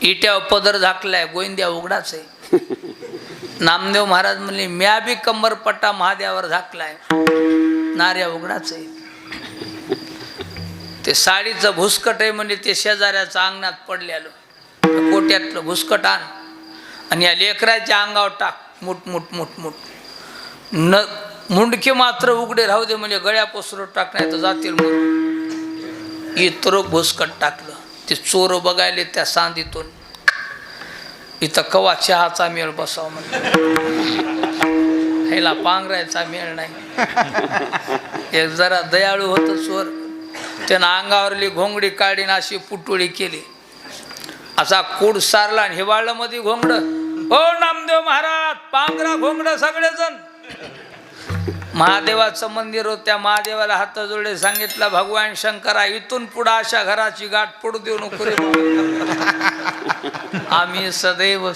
Speaker 1: इट्यावर पदर झाकलाय, गोविंद्या उघडाच आहे. नामदेव महाराज म्हणले म्या बी कंबरपट्टा महादेवावर झाकलाय, नार्या उघडाच आहे. ते साडीचं भुसकट आहे म्हणजे ते शेजाऱ्याचं अंगणात पडलेलं. कोट्यातलं भुसकट आण आणि या लेकराच्या अंगावर टाक. मुठ मुठ मुठ मुठ. न मुंडके मात्र उघडे राहू दे म्हणजे गळ्या पसरत टाक, नाही तर जातील म्हणून. इतर भुसकट टाकलं. ते चोर बघायले त्या सांदीतून. इथं कवा चहाचा मेळ बसाव म्हणजे ह्याला पांघरायचा मेळ नाही. एक जरा दयाळू होतं चोर. त्यानं अंगावरली घोंगडी काढीन अशी पुटोळी केली. असा कूड सारला आणि हिवाळलं मध्ये घोंगड. हो नामदेव महाराज पांघरा घोंगड सगळेजण. महादेवाचं मंदिर होतं. त्या महादेवाला हात जोडले सांगितलं भगवान शंकरा इथून पुढे अशा घराची गाठ पडू देऊ नको रे. आम्ही सदैव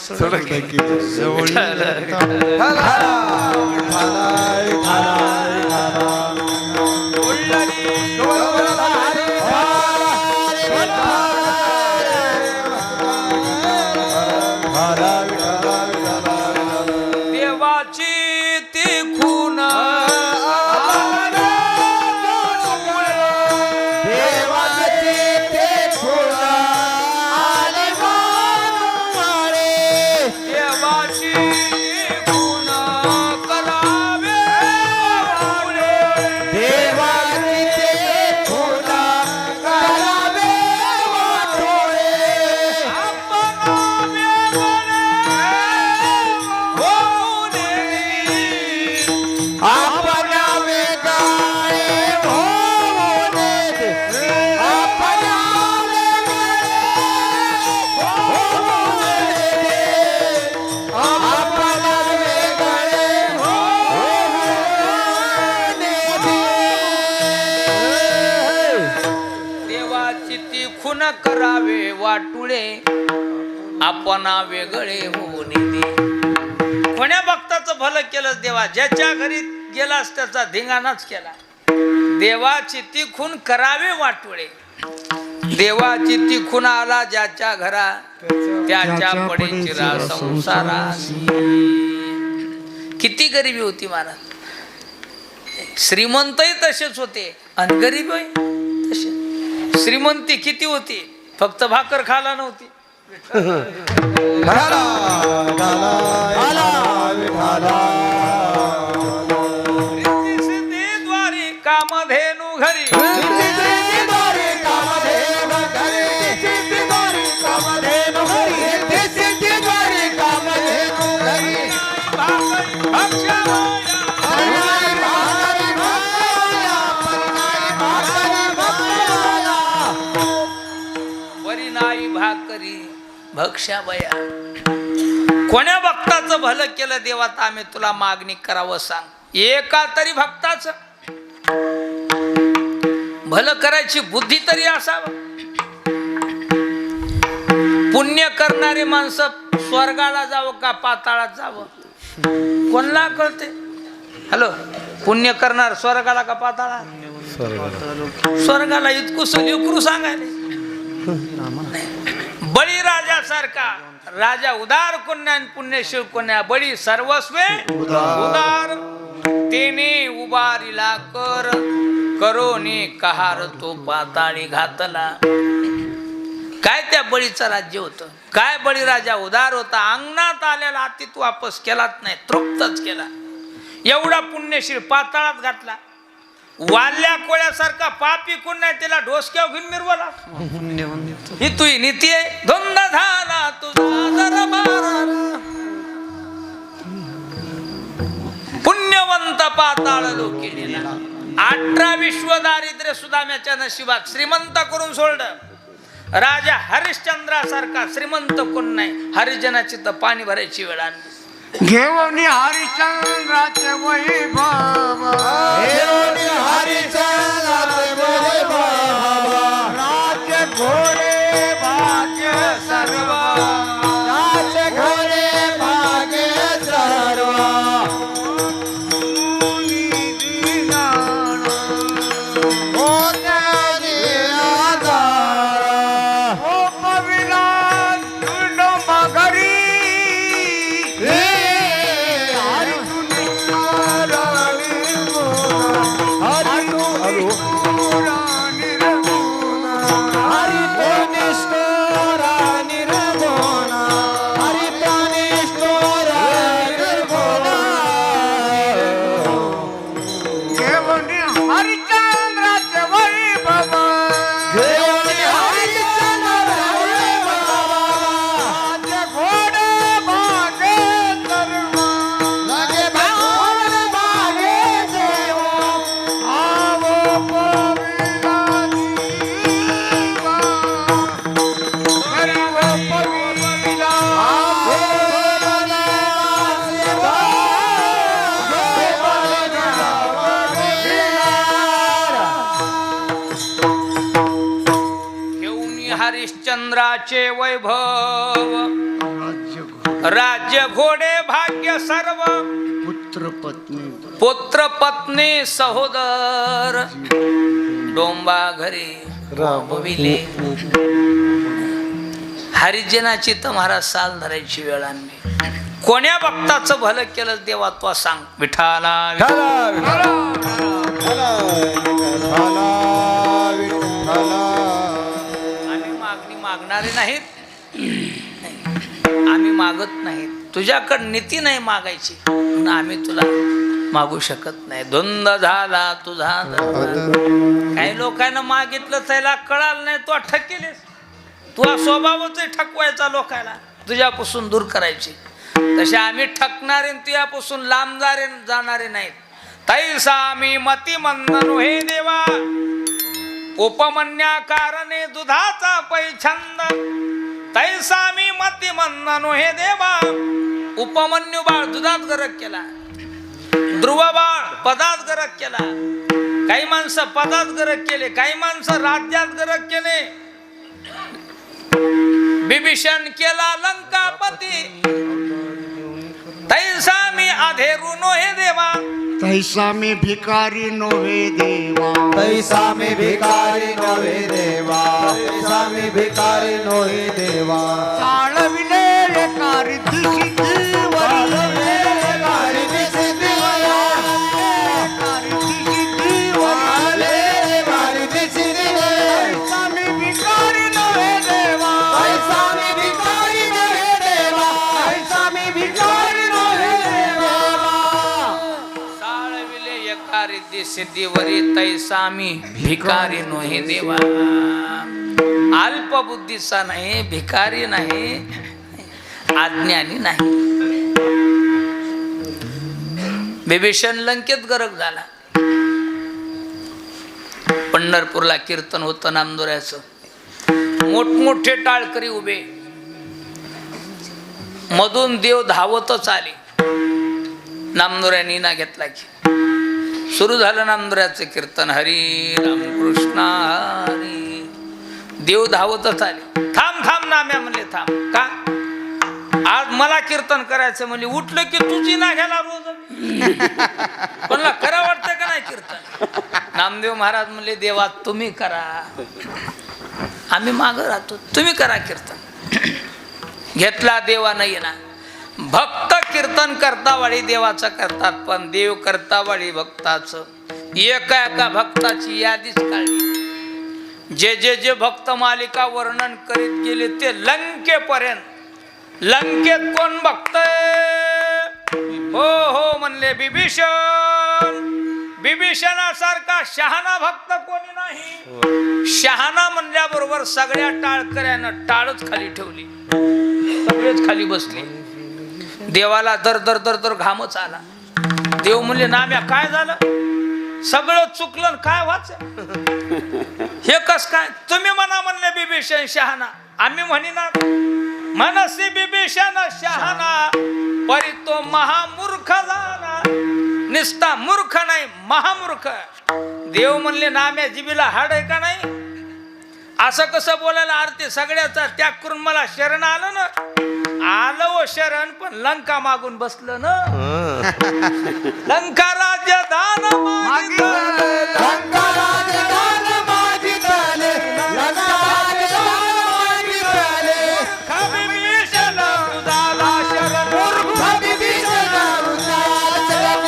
Speaker 1: तिखून
Speaker 3: देवाची तिखून आली वाटोळे
Speaker 1: देवाची तिखून करावे वाटोळे
Speaker 3: देवाची तिखून करावे वाटोळे आपण वेगळे होऊन आपण
Speaker 1: देवाची ती खून करावे वाटुळे आपण वेगळे होऊन दे. कोण्या भक्ताचं भलं केलं देवा? ज्याच्या घरी गेलास त्याचा धिंगाणाच केला. देवाची ती खून करावे वाटुळे, देवाची ती खून आला ज्याच्या घरा त्याच्या पडीचिरा संसारासी. किती गरिबी होती महाराज. श्रीमंतही तसेच होते आणि गरीब तसे. श्रीमंती किती होती, फक्त भाकर खाला नव्हती. सिद्धीद्वारी कामधेनु घरी वरी नाही भाकरी भक्ष्या बया. कोण्या भक्ताचं भलं केलं देवा तर आम्ही तुला मागणी करावं सांग. एका तरी भक्ताचं भलं करायची बुद्धी तरी असावं. पुण्य करणारी माणसं स्वर्गाला जावं का पाताळात जावं कोणला कळते? हॅलो, पुण्य करणार स्वर्गाला का पाताळात? स्वर्गाला. इतकुस लेकरू सांगायला. बळीराजासारखा राजा उदार कन्या पुण्यशील कन्या बळी सर्वस्वे उदार. तेने उबारीला करोनी कहार तो पाताळी घातला. काय त्या बळीचं राज्य होतं? काय बळीराजा उदार होता. अंगणात आलेला हातीत वापस केलाच नाही, तृप्तच केला. एवढा पुण्यशील पाताळात घातला. वाल्या कोळ्यासारखा पापी कोण नाही, त्याला डोसक्यावर घेऊन मिरवला. ही तुझी नीती आहे. धुंद झाला तुझा दरबार. पुण्यवंत पाताळ लोकी नेला. 18 विश्व दारिद्र्य सुदाम्याच्या नशिबात श्रीमंत करून सोडलं. राजा हरिश्चंद्रासारखा श्रीमंत कोण नाही. हरिजनाची तर पाणी भरायची वेळ आणली.
Speaker 2: घेऊन हरिश्चंद्राचे वैभव राज्य घोडे भाग्य सर्व
Speaker 1: हरिश्चंद्राचे वैभव राज्य घोडे भाग्य सर्व पुत्र पत्नी सहोदर डोंबा घरी राबविले. हरिजनाची तर महाराज साल धरायची वेळ आणली. कोण्या भक्ताचं भलं केलं देवा तू सांग. विठाला आम्ही मागणी मागणारे नाहीत, आम्ही मागत नाहीत. तुझ्याकडे नीती नाही मागायची म्हणून आम्ही तुला मागू शकत नाही. धुंद झाला तुझा काही लोकांना मागितलं त्याला कळालं नाही, तू ठकेलेस. तुझा स्वभावच ठकवायचा लोकांना, तुझ्यापासून दूर करायची. तसे आम्ही ठकणारे तुझ्यापासून लांब जाणारे नाहीत. तैसा मी मती मंदनु हे देवा, उपमन्या कारणे दुधाचा पैछंद. तैसा मी मती मंदनु हे देवा, उपमन्यू बाळ दुधात गरक केला, ध्रुव बाळ पदात गरक केला. काही माणसं पदात गरक केले, काही माणसं राज्यात गरक केले. बिभीषण केला लंकापती, तैसा मी अधेरू नो हे देवा.
Speaker 3: तैसा मी भिकारी नोहे देवा, तैसा मी भिकारी नोहे देवा, तैसा मी भिकारी नोहे देवा. चाळविले कारी दिशी दिवरी, कारी दिशी दिवया, कारी दिशी दिवाले, कारी दिशी दिवया. तैसा मी भिकारी नोहे देवा, तैसा मी भिकारी नोहे देवा, तैसा मी भिकारी नोहे देवा.
Speaker 1: सिद्धीवरी तैसा मी भिकारी नोहे देवा. अल्पबुद्धीचा नाही, भिकारी नाही, अज्ञानी नाही. बिभीषण लंकेत गरक झाला. पंढरपूरला कीर्तन होतं नामदोऱ्याचं, मोठमोठे टाळकरी उभे, मधून देव धावतच आले. नामदोऱ्याने ना घेतला की सुरू झालं नामदोऱ्याचं कीर्तन. हरी राम कृष्ण हरी. देव धावतच आले. थांब थांब नाम्या म्हणले, थांब का आज मला कीर्तन करायचं म्हणले. उठलं की तुझी ना घ्यायला रोज कोणाला करा वाटतं का नाही कीर्तन. नामदेव महाराज म्हणले देवा तुम्ही करा, आम्ही मागं राहतो, तुम्ही करा कीर्तन. घेतला देवा नाही ना. भक्त कीर्तन करतावाळी देवाचं करतात, पण देव करतावाळी भक्ताचं. एका एका भक्ताची यादीच काढली. जे जे जे भक्त मालिका वर्णन करीत गेले ते लंकेपर्यंत. लंकेत कोण भक्त हो हो म्हणले बिभीषण. बिभीषणासारखा शहाणा भक्त कोणी नाही. शहाणा म्हणल्याबरोबर सगळ्या टाळकऱ्यानं टाळच खाली ठेवली, सगळेच खाली बसले. देवाला दर दर दर दर घामच आला. देव म्हणले नाम्या काय झालं, सगळं चुकलं काय व्हाच हे कस काय. तुम्ही म्हणा म्हणले बिभीषण शहाणा, आम्ही म्हणिना मनसी बिभीषण शहाणा, परी तो महामूर्ख झाला. निस्ता मूर्ख नाही, महामूर्ख. देव म्हणले नाम्या जिबीला हाड आहे का नाही, असं कसं बोलायला. आरती सगळ्याचा त्याग करून मला शरण आलं ना. आलं व शरण, पण लंका मागून बसलं ना. लंका राज्य दान मागितले,
Speaker 3: लंका राज्य दान मागितले, लंका राज्य दान मागितले.
Speaker 1: बिभीषण तुझाला शरण,
Speaker 3: मूर्ख बिभीषण तुझाला शरण,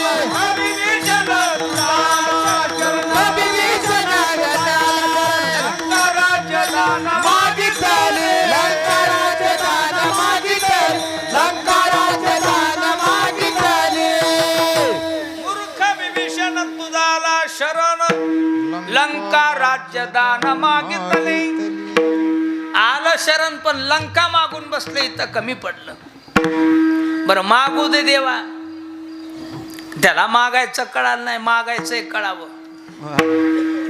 Speaker 1: बिभीषण तुझाला शरण,
Speaker 3: बिभीषण
Speaker 1: लंका राज्य दान
Speaker 3: मागितले, लंका राज्य दान मागितले, लंका राज्य दान मागितले.
Speaker 1: मूर्ख बिभीषण तुझाला शरण, लंका राज्य दान मागितले. आलं शरण पण लंका मागून बसले, इथं कमी पडलं. बरं मागू दे देवा, त्याला मागायचं कळालं नाही, मागायचंय कळावं.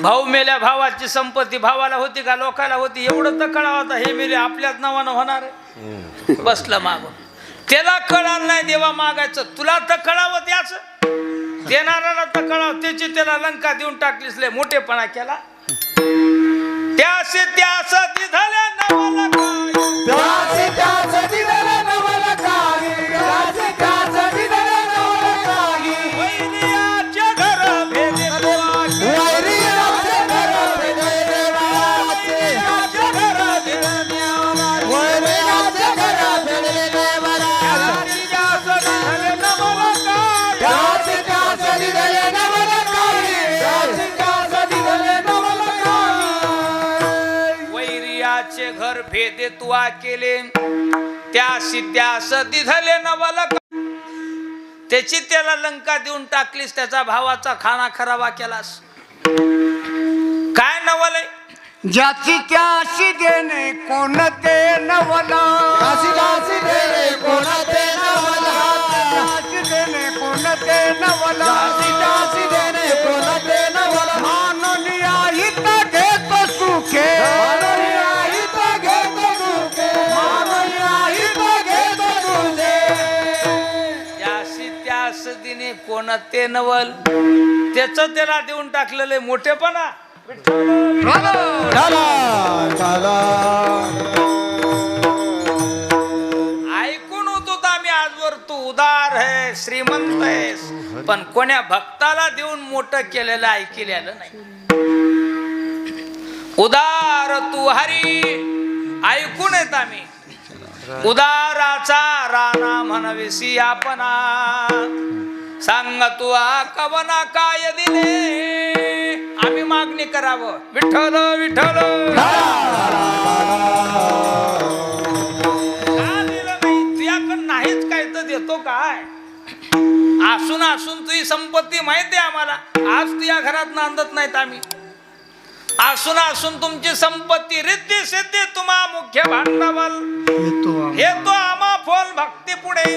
Speaker 1: भाऊ मेल्या, भावाची संपत्ती भावाला होती का लोकाला होती एवढं तर कळावं. हे मेले आपल्याच नावानं होणार आहे. बसलं मागून, त्याला कळालं नाही देवा मागायचं. तुला तर कळावं, त्याच देणाऱ्याला तर कळावं. त्याची त्याला लंका देऊन टाकलीस, लय मोठेपणा केला. त्याचे त्यास दिधल्या नवला काय,
Speaker 3: त्याचे त्याचे दिलेले नवल काही, त्याचे त्याचे दिलेले नवल काही.
Speaker 1: वैरियाच्या घर भेदे देवाचे,
Speaker 3: वैरियाचे घर भेदे देवाचे,
Speaker 1: वैरियाच्या घर भेदे देवाचे.
Speaker 3: वैरियाचे घर भेदे देवाचे.
Speaker 1: त्याला भेदे तुआ केले त्या सिद्ध्यास दिधले नवल त्याची त्याला लंका देऊन टाकलीस त्याचा भावाचा खाना खराबा केलास काय नवल आहे
Speaker 3: ज्याची त्याशी देणे कोणते नवला
Speaker 4: दासी देणे कोणते नवला
Speaker 3: त्याशी देणे कोणते नवला
Speaker 4: दासी देणे कोणते नवला
Speaker 3: माननीया हित घेत सुखे
Speaker 4: माननीया हित घेत सुखे माननीया हित घेत तुझे
Speaker 1: ज्याशी त्यास दिने कोणते नवल त्याच त्याला देऊन टाकलेले मोठेपणा ऐकून होतो आम्ही आजवर तू उदार है श्रीमंत आहेस पण कोण्या भक्ताला देऊन मोठं केलेलं ऐकलेलं नाही उदार तू हरी ऐकून येत आम्ही उदाराचा राणा म्हणविसी आपणा सांग तू कवना काय दिले आम्ही मागणी करावं विठ्ठल विठ्ठल का दिलं नाही तुझ्याकडं नाहीच काय तर देतो काय असून असून तुझी संपत्ती माहिती आहे आम्हाला आज तुझ्या घरात नांदत नाहीत आम्ही असून असून तुमची संपत्ती रिद्धी सिद्धी तुम्हा मुख्य भांडवल हे तो आम्हा फोल भक्ती पुढे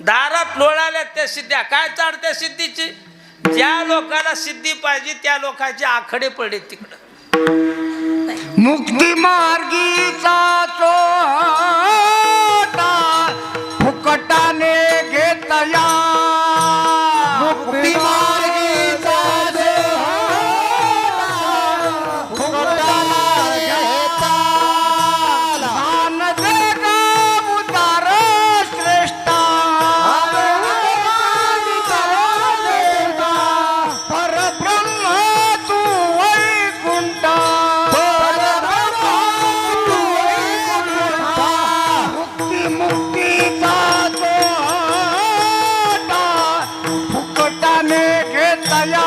Speaker 1: दारात लोळाल्या त्या सिद्ध्या काय चाडत्या सिद्धीची ज्या लोकांना सिद्धी पाहिजे त्या लोकांचे आखडे पडले तिकडं
Speaker 3: मुक्ती मार्गीचा चोटा फुकटाने घेतया
Speaker 4: मुक्ती मार्गीचा फुकटाला घेता
Speaker 3: दान देगा उदार श्रेष्ठा परब्रह्म तू वैकुंठा मुक्तीचा चोटा फुकटाने घेतया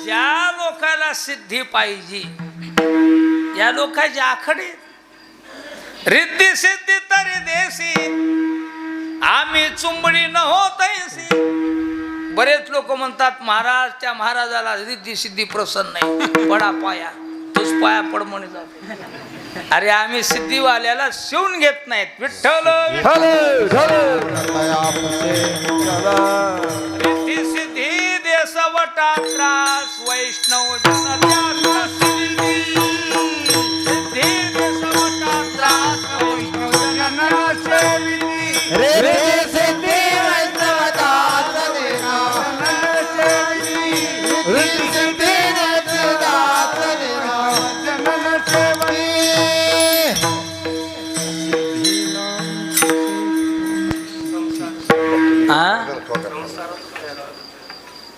Speaker 1: ज्या लोकांना सिद्धी पाहिजे या लोकांचे आखडे रिद्धी सिद्धी तरी देसी आम्ही चुंबडी न होतैसी बरेच लोक म्हणतात महाराज त्या महाराजाला रिद्धी सिद्धी प्रसन्न नाही पडा पाया तूच पाया पड म्हणे जाते अरे आम्ही सिद्धीवाल्याला शिवून घेत नाहीत विठ्ठल रिद्धी सिद्धी देसवटा त्रास वैष्णव जन सिद्धी देसवटा त्रास वैष्णव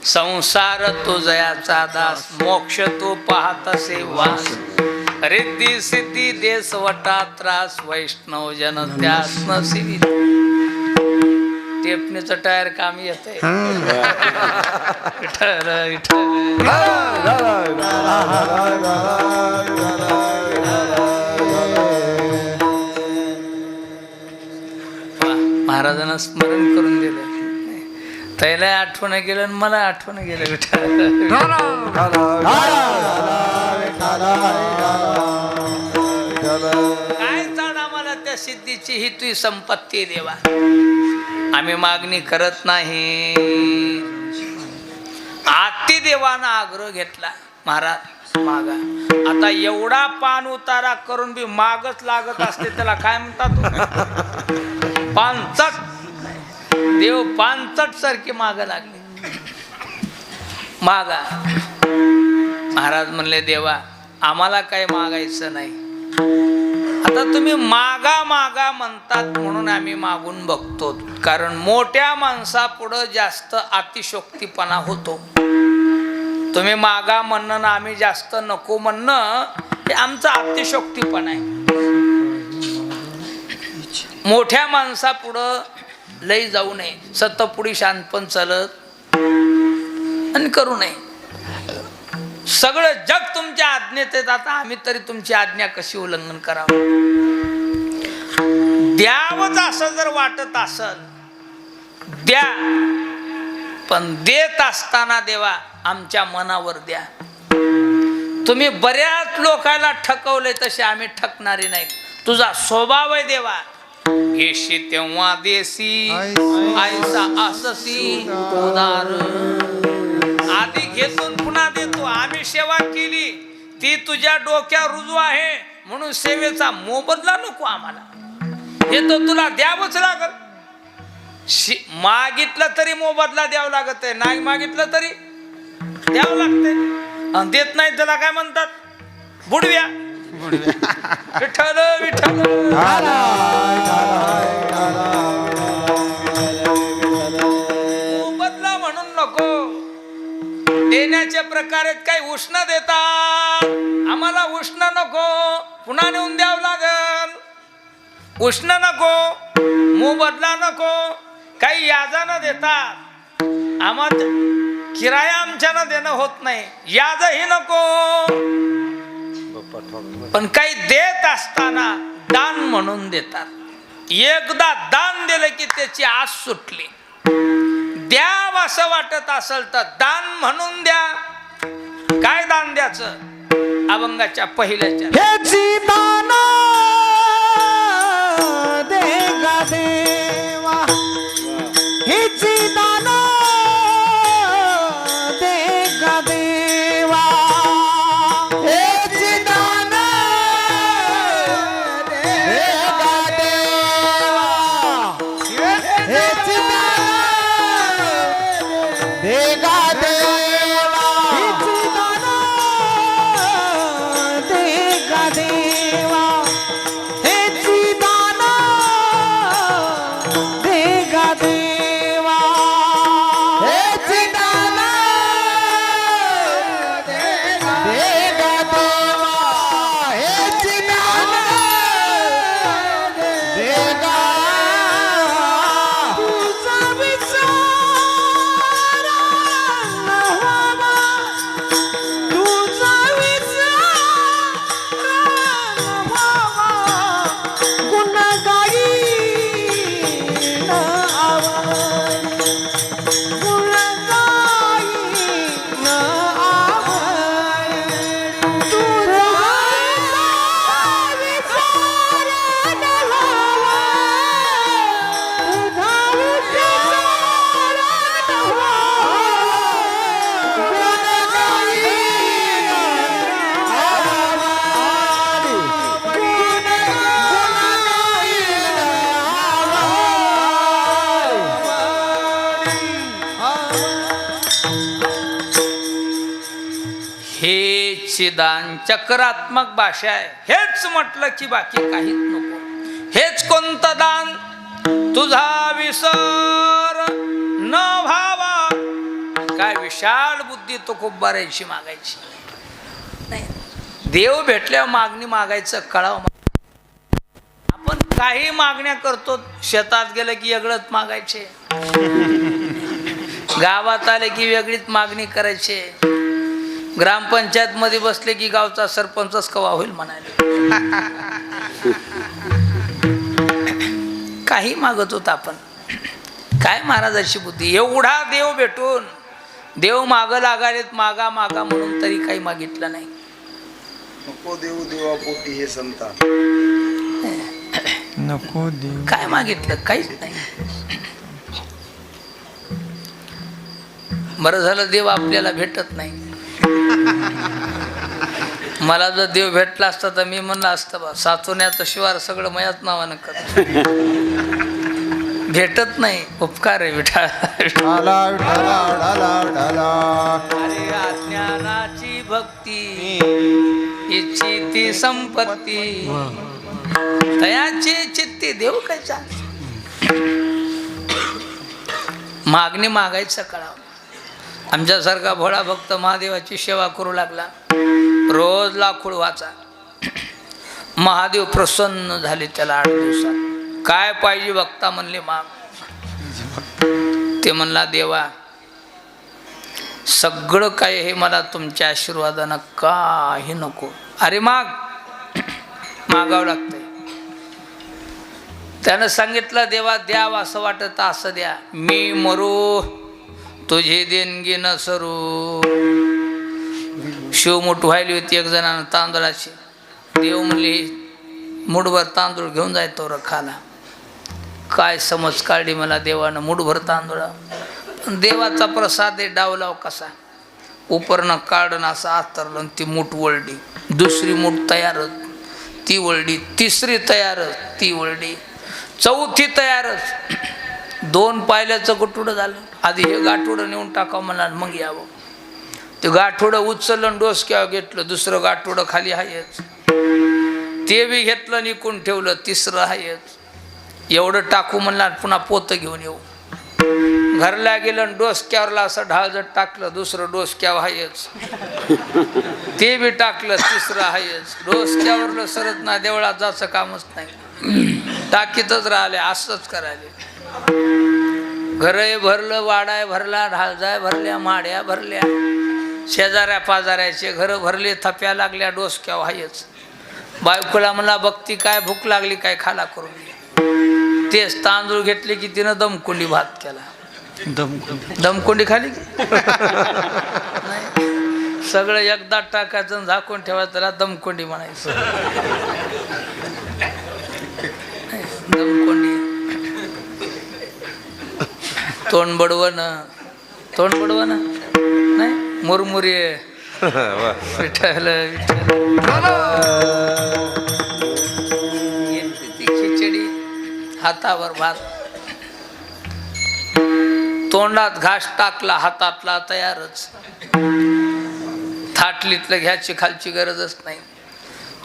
Speaker 1: संसार तो जयाचा दास मोक्ष तो पाहतसे वास रिद्धी सिद्धी देसवटा त्रास वैष्णव जन त्यास नसिवी टेपणीचं टायर काम येतंय विठ्ठल विठ्ठल महाराजांना स्मरण करून दिलं त्याला आठवण गेलं आणि मला आठवण गेलं विठ्ठल काय चाल आम्हाला त्या सिद्धीची ही तुझी संपत्ती देवा आम्ही मागणी करत नाही आती देवाना आग्रह घेतला महाराज मागा आता एवढा पान उतारा करून बी मागच लागत असते त्याला काय म्हणतात पानचट देव पानचट सारखी माग लागली मागा महाराज म्हणले देवा आम्हाला काही मागायचं नाही आता तुम्ही मागा मागा म्हणतात म्हणून आम्ही मागून बघतो कारण मोठ्या माणसापुढं जास्त अतिशोक्तीपणा होतो तुम्ही मागा म्हणणं ना आम्ही जास्त नको म्हणणं हे आमचा अतिशोक्तीपणा आहे मोठ्या माणसापुढं लई जाऊ नये, सतपुडी शांतपण चालत आणि करू नये. सगळं जग तुमच्या आज्ञेत येत, आता आम्ही तरी तुमची आज्ञा कशी उल्लंघन करावं. द्यावंच असं जर वाटत असल द्या, पण देत असताना देवा आमच्या मनावर द्या. तुम्ही बऱ्याच लोकांना ठकवले, तसे आम्ही ठकणारे नाही. तुझा स्वभाव आहे देवा, घेशी तेव्हा देसी आयसा अससी उदार. आधी घेतून पुन्हा देतो. आम्ही सेवा केली ती तुझ्या डोक्यावर रुजू आहे म्हणून सेवेचा मोबदला नको आम्हाला. हे तर तुला द्यावंच लागल. मागितलं तरी मोबदला द्यावा लागत आहे, नाही मागितलं तरी द्यावं लागतंय. आणि देत नाही त्याला काय म्हणतात? बुडव्या. विठ्ठल विठ्ठल. मोबदला म्हणून नको. देण्याच्या प्रकारेत काही उष्ण देतात, आम्हाला उष्ण नको, पुन्हा नेऊन द्यावं लागल. उष्ण नको, मोबदला नको, काही याजानं देतात, आम्हाला किराया आमच्यानं देणं होत नाही, याजही नको. पण काही देत असताना दान म्हणून देतात. एकदा दान दिलं की त्याची आस सुटली. द्याव असं वाटत असेल तर दान म्हणून द्या. काय दान द्यायचं? अभंगाच्या पहिल्याच्या
Speaker 4: हेची दान देगा देवा, हेची दान देगा देवा, हेची दान देगा देवा, हेची दान देगा देवा, हेची दान देगा देवा, हेची दान देगा देवा, हेची दान देगा देवा, हेची दान देगा. तुझा विचार व्हावा, तुझा विचार व्हावा, गुणगायी न आवडी, गुणगायी न आवडी. तुझा विचार व्हावा, तुझा विचार व्हावा, गुणगायी
Speaker 1: हेच दान चक्रात्मक भाषा आहे. हेच म्हटलं की बाकी काहीच नको. हेच कोणतं दान? तुझा विसर न व्हावा. काय विशाल बुद्धी तो खूप बऱ्याची मागायची नाही. देव भेटल्यावर मागणी मागायचं कळावं. आपण काही मागण्या करतो, शेतात गेलं की वेगळंच मागायचे, गावात आले की वेगळीच मागणी करायचे, ग्रामपंचायत मध्ये बसले की गावचा सरपंचच कवा होईल म्हणाले. काही मागत होत आपण. काय महाराजाची बुद्धी. एवढा देव भेटून देव माग लागालेत, मागा मागा म्हणून तरी काही मागितलं नाही.
Speaker 2: नको देऊ देवा पोटी हे संता.
Speaker 3: नको देव.
Speaker 1: काय मागितलं? काहीच नाही. बरं झालं देव आपल्याला भेटत नाही. मला जर देव भेटला असता तर मी म्हणलं असतं बा साचवण्याचं शिवार सगळं मयाच नावानं कर. भेटत नाही. उपकार आहे विठा. अरे अज्ञानाची भक्ती इच्छी ती संपत्ती, तयाची चित्ती देव कायचा. मागणी मागायचं कळावं. आमच्यासारखा भोळा भक्त महादेवाची सेवा करू लागला. रोज लाखोड वाचा. महादेव प्रसन्न झाले त्याला 8 दिवसात. काय पाहिजे बघता म्हणले माग. ते म्हणला देवा सगळं काय हे मला तुमच्या आशीर्वादानं काही नको. अरे मागावं लागतंय. त्यानं सांगितलं देवा द्यावं असं वाटत असं द्या. मी मरू तुझी देणगी न सरू. शिवमुठ व्हायली होती एक जणानं तांदळाची. देव म्हणले मुठभर तांदूळ घेऊन जाय तो रखाला. काय समज काढली मला देवानं मुठभर तांदूळ. देवाचा प्रसाद आहे डावलाव कसा. उपरनं काढणं असं आतरलं ती मूठ वळली. दुसरी मूठ तयारच ती वळली. तिसरी तयारच ती वळली. चौथी तयारच. 2 पायल्याचं गुटुडं झालं. आधी हे गाठोडं नेऊन टाकावं म्हणा मग यावं. ते गाठोडं उचललं डोसक्यावर घेतलं. दुसरं गाठोडं खाली आहेच. ते बी घेतलं निकून ठेवलं. तिसरं आहेच. एवढं टाकू म्हणला पुन्हा पोतं घेऊन येऊ. घरला गेलं डोसक्यावरला असं ढाळजट टाकलं. दुसरं डोसक्यावर आहेच. ते बी टाकलं. तिसरं आहेच. डोसक्यावरलं सरत ना देवळात जायचं कामच नाही. टाकीतच राहिले. असंच करायले. घरही भरलं. वाडाय भरला. ढाळजाय भरल्या. माड्या भरल्या. शेजाऱ्या पाजाऱ्याचे घरं भरले. थप्या लागल्या. डोसक्यावर आहेच. बायकोला म्हणला बघती काय भूक लागली काय खाला करून घे. तेच तांदूळ घेतले की तिनं दमकुंडी भात केला. दमकुंडी खाली नाही. सगळं एकदा टाकायचं झाकून ठेवायचं. त्याला दमकुंडी म्हणायचं. दमकुंडी. तोंड बडवण नाही. मुरमुरी विठ्ठल खिचडी हातावर भात. तोंडात घास टाकला हातातला तयारच. थाटलीतलं घ्यायची खालची गरजच नाही.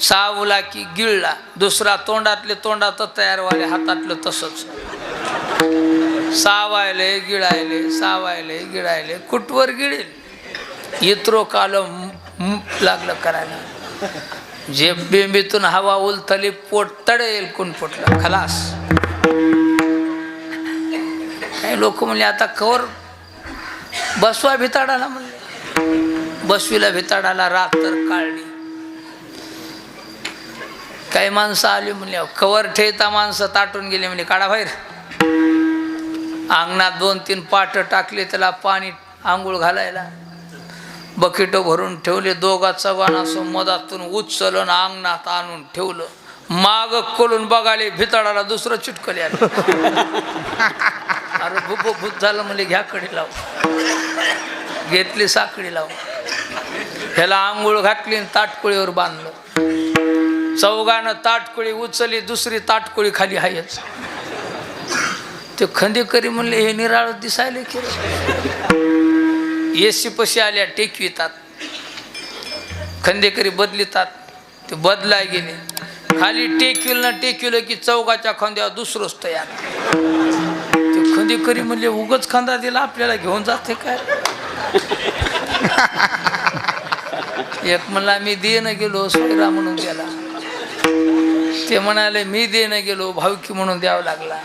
Speaker 1: चावला की गिळला. दुसरा तोंडातले तोंडातच तयार व्हायले. हातातलं तसंच. सावायले गिळायले. सावायले गिळायले. कुठवर गिळेल. इत्रो काल लागलं करायला. जे बेंबीतून हवा उलथली पोट तडेल कोण पोटला खलास. काही लोक म्हणले आता कवर बसवा भिताडाला म्हणले. बसवीला भिताडाला रात्र काढली. काही माणसं आली म्हणले कवर ठेवता माणसं ताटून गेले म्हणजे काढा बाहेर. अंगणात 2-3 पाट टाकले. त्याला पाणी आंघोळ घालायला. बकेट भरून ठेवले. 2-4 असं मधातून उचलून अंगणात आणून ठेवलं. माग खोलून बघाले भिताडाला दुसरं चिटकले आले. अरे भूत झालं म्हणजे घ्या कडी लाव. घेतली साखळी लाव. ह्याला आंघोळ घातली. ताटकुळीवर बांधलं. चौघानं ताटकुळी उचलली. दुसरी ताटकुळी खाली आहेच. ते खंदेकरी म्हणले हे निराळ दिसायले की एसी पशी आल्या टेकवितात. खंदेकरी बदलितात. ते बदलाय गेले. खाली टेकविलं की चौघाच्या खांद्यावर दुसरंच तयार. ते खंदेकरी म्हणले उगच खांदा दिला आपल्याला घेऊन जाते काय. एक म्हणला मी देणं गेलो सोयरा म्हणून द्याला. ते म्हणाले मी देणं गेलो भावकी म्हणून द्यावं लागला.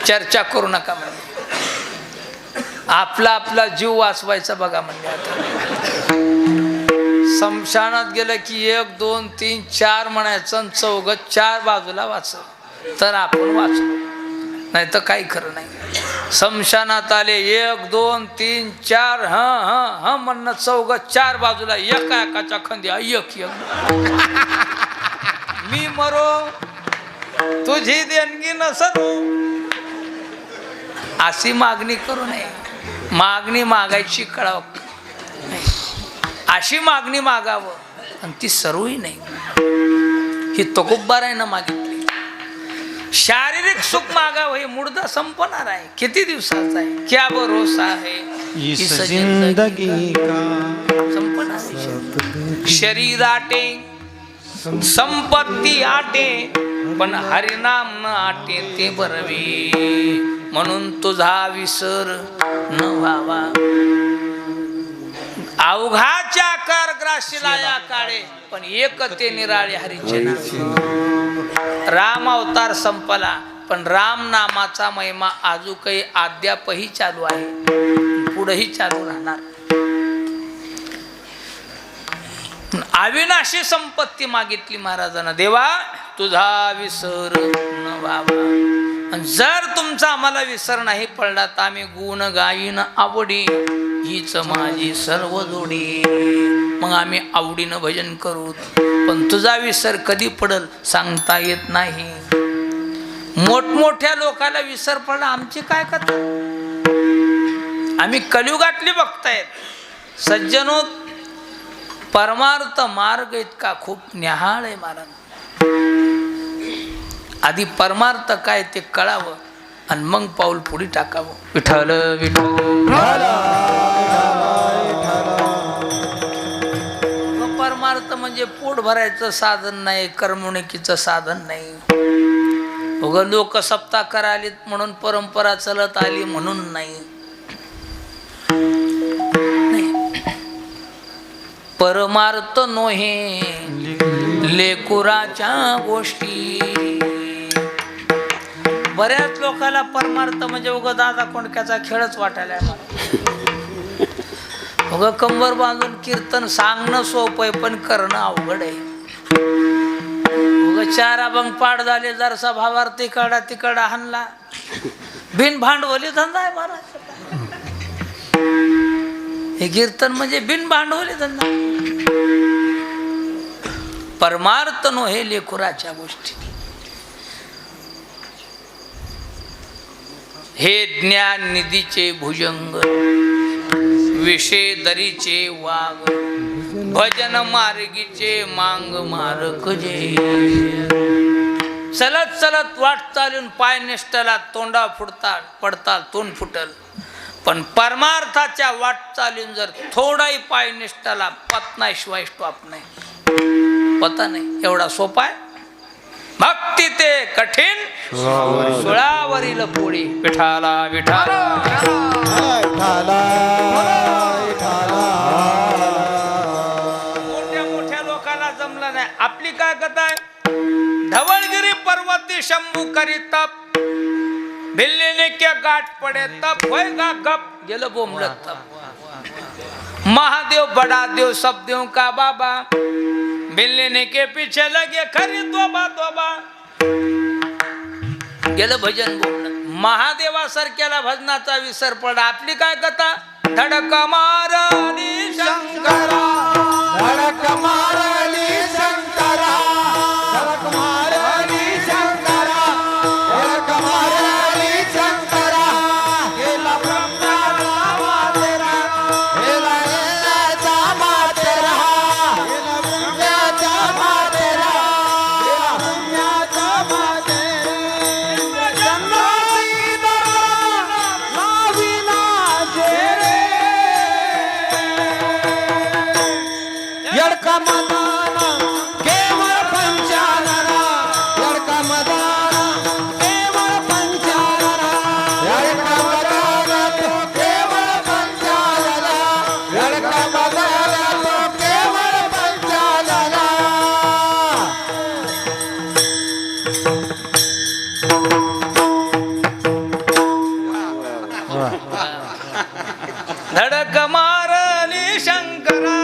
Speaker 1: चर्चा करू नका म्हणजे. आपला जीव वाचवायचा बघा म्हणजे. आता समशानात गेलं की 1 2 3 4 म्हणायचं. चौघ 4 बाजूला वाचव तर आपण वाचलो. नाही तर काही खरं नाही. समशानात आले 1 2 3 4 ह म्हणणं. चौघ 4 बाजूला. एकाच्या खांद्या एक. मी मरो तुझी देणगी नसरू. अशी मागणी करू नये. मागणी मागायची कळाव. अशी मागणी मागावं आणि ती सर्वही नाही. ही तकोब्बार आहे ना मागितली. शारीरिक सुख मागावं हे मुर्दा संपणार आहे. किती दिवसाचा आहे. क्या भरोसा है इस जिंदगी का. संपणार. शरीर आटे संपत्ती आटे पण हरिनाम न आटे ते बरवे. म्हणून तुझा विसर न व्हावा. अवघाच्या कर ग्राशीला या काळे पण एक ते निराळे हरीचे नाम. राम अवतार संपला पण राम नामाचा महिमा आजू काही अद्यापही चालू आहे, पुढेही चालू राहणार. अविनाशी संपत्ती मागितली महाराजांना, देवा तुझा विसर न व्हावा. आणि जर तुमचा आम्हाला विसर नाही पडला तर आम्ही गुण गाईन आवडी, हीच माझी सर्व जोडी. मग आम्ही आवडीनं भजन करू, पण तुझा विसर कधी पडल सांगता येत नाही. मोठमोठ्या लोकाला विसर पडला, आमची काय कथा. आम्ही कलियुगातली बघतायत सज्जनो. परमार्थ मार्ग इतका खूप न्याहाळ आहे महाराज. आधी परमार्थ काय ते कळावं आणि मग पाऊल पुढे टाकावं. विठ्ठल विठ्ठल. परमार्थ म्हणजे पोट भरायचं साधन नाही, करमणुकीचं साधन नाही. उगा लोक सप्ताह करालीत म्हणून परंपरा चलत आली म्हणून नाही. परमार्थ नोहे लेकुराच्या गोष्टी. बऱ्याच लोकांना परमार्थ म्हणजे उगा दादा कोंडक्याचा खेळच वाटायला मला. उगा कंबर बांधून कीर्तन सांगणं सोपं आहे पण करणं अवघड आहे. उगा चार अभंग पाठ झाले, जरसा भावार्थी काढा तिकडा हाणला, बिन भांडवली धंदा आहे महाराज. हे कीर्तन म्हणजे बिन भांडवली धंदा. परमार्थ नो हे लेकुराच्या गोष्टी. हे ज्ञान निधीचे भुजंग, विषय दरीचे वाघ, भजन मार्गीचे मांग मारक जे. चलत चलत वाट चालून पाय निष्ठला, तोंडा फुटतात पडतात तोंड फुटल. पण परमार्थाच्या वाट चालून जर थोडाही पाय निष्ठाला पत्नाशिवाय स्टॉप नाही. पता नाही एवढा सोपा आहे भक्ती ते कठीण सुळावरील पोळी. विठाला विठाला. मोठ्या मोठ्या लोकांना जमलं नाही. आपली काय कथा आहे. धवळगिरी पर्वती शंभू करी तप, भिल्लीने के गाठ पडे तप, होय गा गप गेलं बोंबलत तप. महादेव बड़ा देव सब देव का बाबा, भिल्लीने के पीछे लगे खरी तोबा तोबा. गेलं भजन बोंबलत. महादेवासारख्याला भजनाचा विसर पडा. आपली काय कथा. धडक मारली शंकरा,
Speaker 3: धडक मारली शंकरा, धडक मारली शंकरा, धडक मारली शंकरा. गेला ब्रह्माचा मातेरा, गेला इंद्राचा मातेरा, गेला ब्रह्माचा मातेरा, गेला ब्रह्माचा मातेरा. जन्माची दारा लाविला जेरे, यडका मदाना केवळ पंचानना, यडका मदाना केवळ पंचानना, यडका मदाना तो केवळ पंचानना, यडका मदाना तो केवळ पंचानना.
Speaker 1: धडक मारली शंकरा,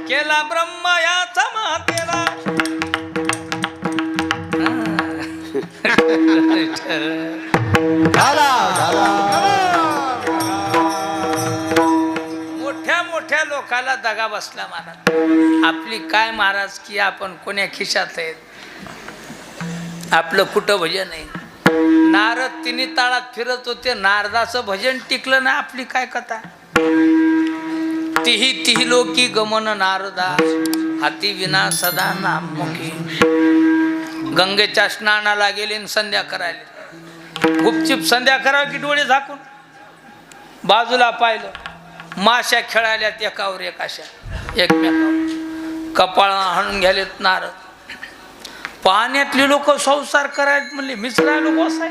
Speaker 1: केला ब्रह्म याचा मातेला. मोठ्या मोठ्या लोकाला दगा बसला महाराज. आपली काय महाराज की आपण कोण्या खिशात आहेत. आपलं कुठं भजन आहे. नारद तिन्ही ताळात फिरत होते, नारदाचं भजन टिकलं ना. आपली काय कथा. तिही तिही लोकी गमन नारदा, हाती विना सदा नाममुखी. गंगेच्या स्नानाला गेले आणि संध्या करायला. गुपचूप संध्या करावी की डोळे झाकून. बाजूला पाहिलं, माश्या खेळायल्यात एकावर एक अशा एकमेकावर. कपाळ हाणून घ्यालेत नारद. पाण्यातली लोक संसार करायला म्हणले, मीच राहिलो बसाय.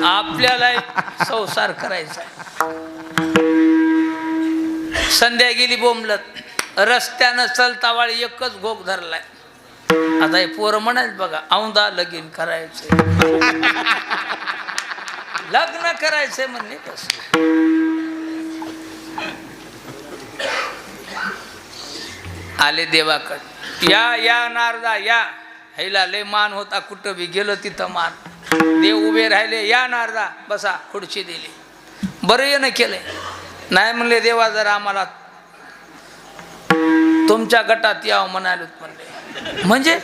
Speaker 1: आपल्याला संसार करायचा. संध्या गेली बोंबलत, रस्त्यानं चलतावाळी एकच घोक धरलाय. आता हे पोरं म्हणाल बघा, औंदा लगीन करायचंय, लग्न करायचंय म्हणले. कसं आले देवाकडे, या नारदा या. हैला लय मान होता, कुठं बी गेलं तिथं मान. देव उभे राहिले, या नारदा बसा, खुर्ची दिली. बरं येणं केलंय. नाही म्हणले देवा, जरा आम्हाला तुमच्या गटात यावं म्हणाले. म्हणले म्हणजे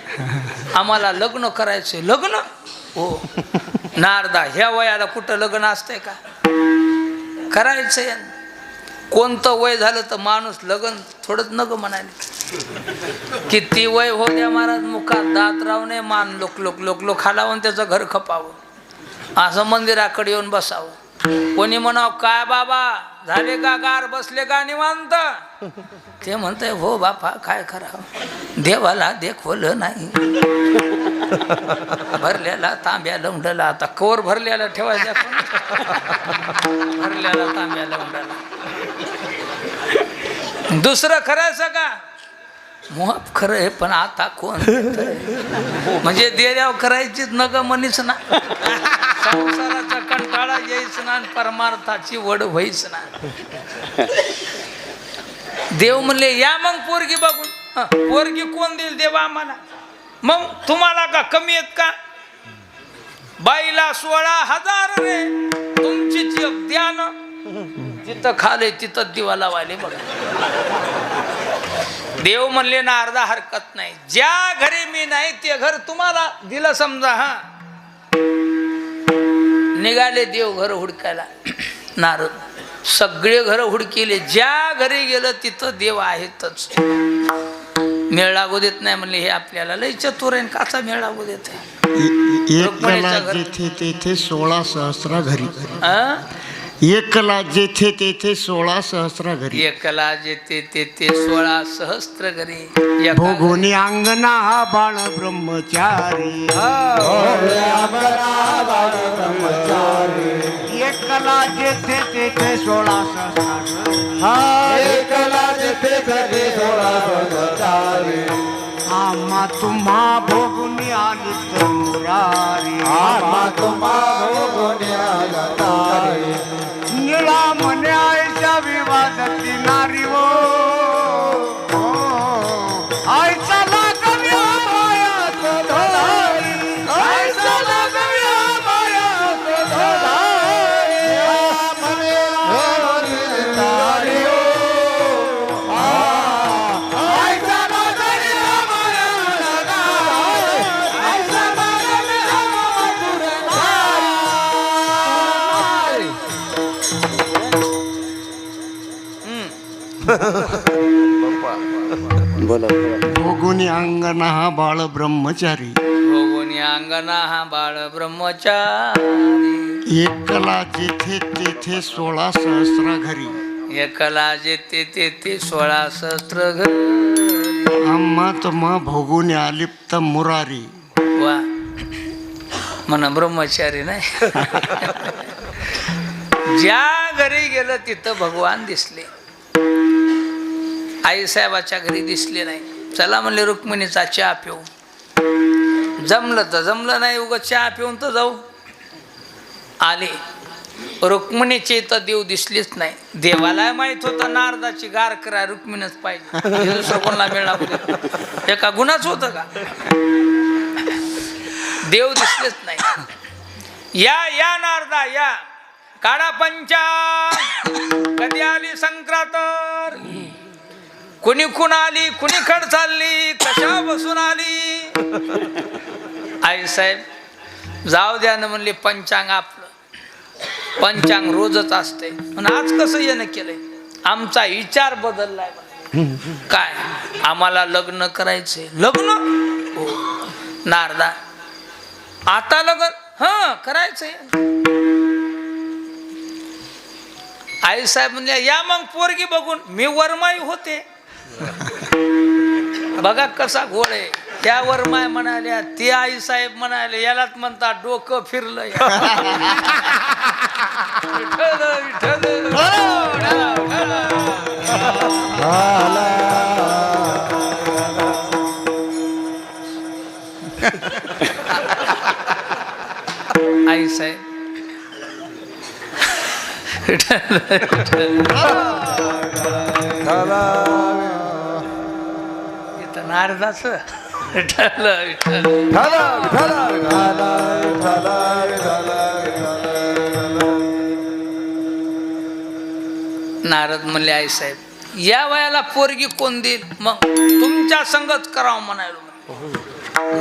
Speaker 1: आम्हाला लग्न करायचंय. लग्न? हो. नारदा, ह्या वयाला कुठं लग्न असतंय का? करायचंय. कोणतं वय झालं तर माणूस लग्न थोडंच नग म्हणाले. किती वय हो द्या महाराज, मुखात दात राहू नये, मान लोक लोक लोक लोक खालावून त्याचं घर खपावं, असं मंदिराकडे येऊन बसावं. कोणी म्हणावं, काय बाबा झाले का गार, बसले का निवांत? ते म्हणतंय, हो बापा काय करावं, देवाला देखवलं नाही. भरलेला तांब्या लवंडला, आता कवर भरलेला ठेवायचा, भरलेला तांब्या लवंडला. दुसरं करायचं का? मोहब खरं आहे, पण आता कोण म्हणजे देण्यावर करायचीच नग म्हणीच ना. संसाराचा कंटाळा यायच ना, परमार्थाची वड व्हायच ना. देव म्हणले, या मग पोरगी बघून. पोरगी कोण देईल देवा आम्हाला? मग तुम्हाला का कमी आहेत का? बाईला 16,000 रे, तुमची ध्यान जिथं खाले तिथं दिवा लावाले बघा. देव म्हणले, ना अर्धा हरकत नाही, ज्या घरी मी नाही ते घर तुम्हाला दिलं समजा. हा, निघाले देव घर हुडकायला. नारद सगळे घर हुडकिले, ज्या घरी गेलं तिथं देव आहेतच. मेळ लागू देत नाही म्हणले, हे आपल्याला लय चतुर आहे, काचा मेळ लागू देत आहे.
Speaker 3: एकला जेथे तेथे 16 सहस्रा घरी. एकला जेथे तेथे 16 सहस्रा घरी.
Speaker 1: एकला जेथे तेथे 16 सहस्त्र घरी.
Speaker 3: भोगोनी अंगना बाळ ब्रह्मचारी. एकला जेथे तेथे 16 सहस्रा घरी.
Speaker 5: एकला जेथे तेथे 16 सहस्रारी.
Speaker 3: आम्हा तुम्हा भोगुनी आली तर मुरारी.
Speaker 5: आम्हा तुम्हा भोगुनी आला तारी.
Speaker 3: निळा म्हणे आईच्या विवादाची नारी वो. आईचा लागव्या मायाचं धोधारी. आईचा लागव्या मायाचं धोधारी.
Speaker 5: म्हणे भोगुनी तारी हो.
Speaker 3: आईचा लागव्या मायाचं धोधारी. आईचा लागव्या मायाचं धोधारी. भोगुनी अंगना हा बाळ ब्रह्मचारी.
Speaker 1: भोगोनी अंगना हा बाळ ब्रह्मचारी.
Speaker 3: एकला जेथे तेथे 16 सहस्रा घरी.
Speaker 1: एकला जेथे तेथे 16 सहस्त्र घरी.
Speaker 3: आम्हा तुम्हा भोगुनी आलिप्त मुरारी.
Speaker 1: वा, म्हणा ब्रह्मचारी नाही. ज्या घरी गेलं तिथं भगवान दिसले. आईसाहेबाच्या घरी दिसले नाही. चला म्हणले रुक्मिणीचा चहा पिऊ. जमलं तर जमलं नाही, उगाच चहा पिऊन तर जाऊ. आले, रुक्मिणीचे इथं देव दिसलीच नाही. देवाला माहित होतं नारदाची गार करा रुक्मिणीच पाहिजे, दुसरं कोणाला मिळणार? हे का गुन्हाच होतं का? देव दिसलेच नाही. या नारदा या, काढा पंचा. कधी आली संक्रांत, कुणी खून आली, कुणी खड चालली, कशा बसून आली. आई साहेब जाऊ द्या ना म्हणले, पंचांग आपलं पंचांग रोजच असते, पण आज कसं येणं केलंय? आमचा विचार बदललाय. काय आम्हाला लग्न करायचंय? लग्न? हो. नारदा आता लग्न? हा करायचंय. आई साहेब म्हणजे या मग पोरगी बघून. मी वरमाई होते. बघा कसा घोळ आहे. त्यावर माय म्हणाल्या ती आई साहेब म्हणाले यालाच म्हणतात डोकं फिरलं विठ्ठल, विठ्ठल. आई साहेब विठ्ठल, विठ्ठल. इथं नारदाच विठ्ठल, विठ्ठल. नारद म्हणले आई साहेब या वयाला पोरगी कोण देईल मग तुमच्या संगच करावं म्हणालो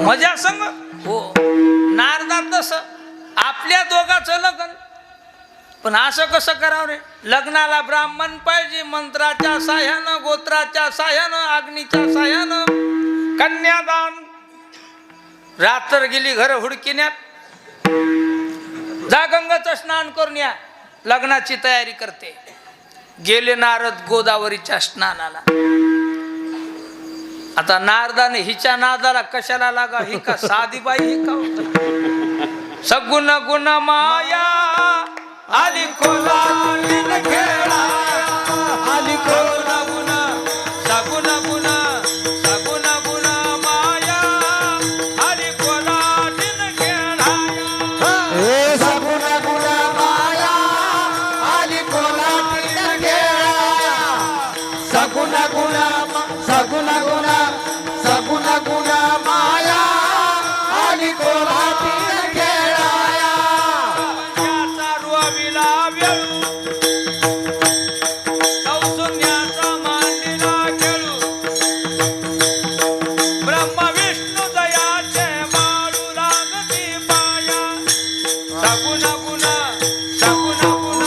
Speaker 1: मजा संग हो नारदात तसं आपल्या दोघाचं लग्न पण असं कसं करावं रे लग्नाला ब्राह्मण पाहिजे मंत्राच्या साह्यानं गोत्राच्या साह्यानं अग्नीच्या साह्यानं कन्यादान रात्र गेली घर हुडकिण्यात जा गंगाचं स्नान करून या लग्नाची तयारी करते गेले नारद गोदावरीच्या स्नानाला आता नारदाने हिच्या नादाला कशाला लागा ही का साधी बाई ही का सगुण गुण माया आली कोलालीन खेळा आली कोला गुण सगुण गुण सगुण गुण माया आली कोलालीन खेळा
Speaker 5: हे सगुण गुण माया आली कोलाटीन खेळा सगुण गुण सगुण गुण सगुण गुण माया आली कोलाटीन खेळाया
Speaker 1: त्याचा रुविला वेळू कौसुन्याचा मांडीला खेळू ब्रह्म विष्णू दयाचे माळू लागती पाया सगुण गुण सगुण गुण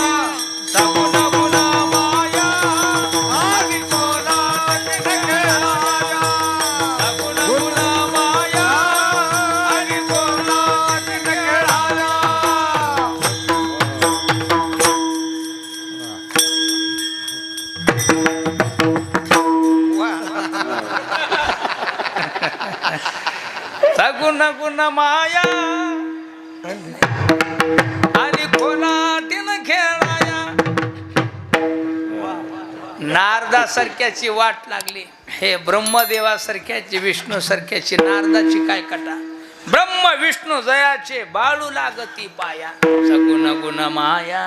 Speaker 1: सगुण गुण माया आली कोलाटीन खेळाया सगुण गुण माया आली कोलाटीन खेळाया सगुण गुण माया आणि कोलाटीन खेळाया नारदासारख्याची वाट लागली हे ब्रह्मदेवासारख्याची विष्णू सारख्याची नारदाची काय कटा ब्रह्म विष्णू जयाचे बाळू लागती पाया सगुण गुण माया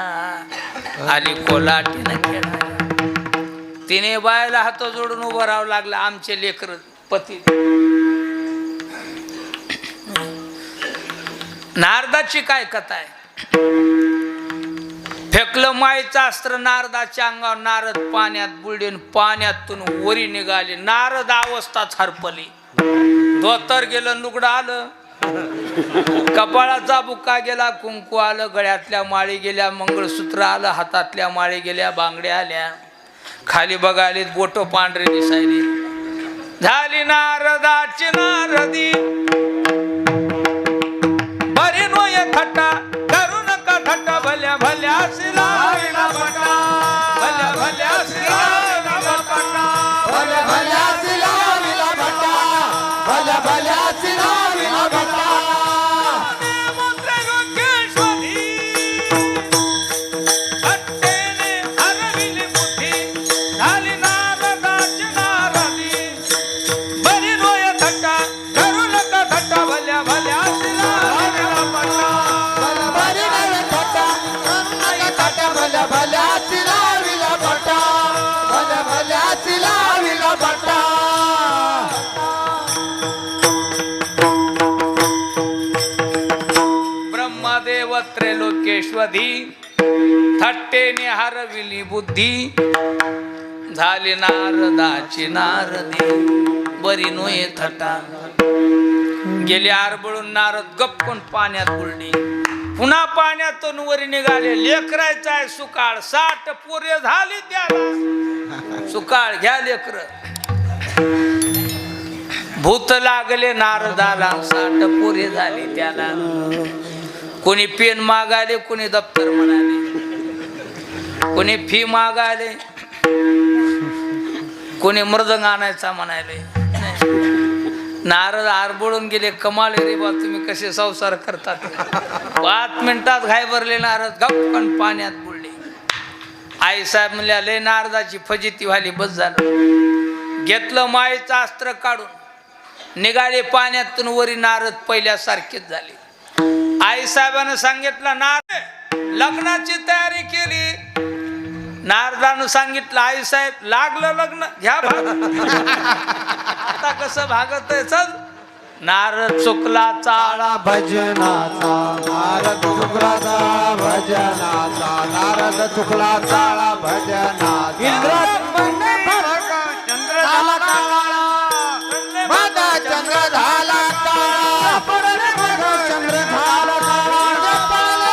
Speaker 1: आली कोलाटीन खेळाया तिने बायला हात जोडून उभं राहावं लागलं आमचे लेकर पती नारदाची काय कथा आहे फेकलं मायचं अस्त्र नारदाच्या अंगावर नारद पाण्यात बुडले पाण्यातून वरी निघाले नारद अवस्थाच हरपली धोतर गेलं लुगडं आलं कपाळाचा बुक्का गेला कुंकू आलं गळ्यातल्या माळी गेल्या मंगळसूत्र आलं हातातल्या माळी गेल्या बांगड्या आल्या खाली बघालीत बोट पांढरे दिसायली झाली नारदाची नारदी बरी नोय थट्टा करू नका थट्टा भल्या भल्या शिलाईला बटा भल्या भल्या शिलाईला बटा
Speaker 5: भल्या भल्या सिलावीला भटा भल्या भल्या सिलावीला भटा
Speaker 1: त्रैलोकेश्वरी थट्टेने हरविली बुद्धी झाली नारदाची नारदी बरी नोये थटा गेले आरबळून नारद गप्पून पाण्यात बुडली पुन्हा पाण्यातून वरी निघाले लेकरायचा आहे सुकाळ 60 पोरे झाली त्याला सुकाळ घ्या लेकर भूत लागले नारदाला 60 पोरे झाली त्याला कोणी पेन मागाले कोणी दप्तर म्हणाले कोणी फी मागाले कोणी मृदंग आणायचा म्हणाले नारद आरबोळून गेले, कमाल रे बा, तुम्ही कसे संसार करतात. 5 मिनिटात घायभरले नारद गपकन पाण्यात बुडले. आईसाहेब म्हणल्या, लय नारदाची फजिती व्हायली, बस झालं. घेतलं मायेचं अस्त्र काढून निघाले पाण्यातून वरी. नारद पहिल्यासारखेच झाले. आईसाहेबानं सांगितलं, नारद लग्नाची तयारी केली. नारदानं सांगितलं, आईसाहेब लागलं लग्न, घ्या भाग. आता कसं भागत आहे, चल. नारद चुकला चाळा
Speaker 5: भजनाचा नारद चुकला चाळा भजनाचा नारद चुकला चाळा भजनाचा इंद्र चंद्र झाला काळा माझा चंद्र झाला काळा चंद्र झाला काळा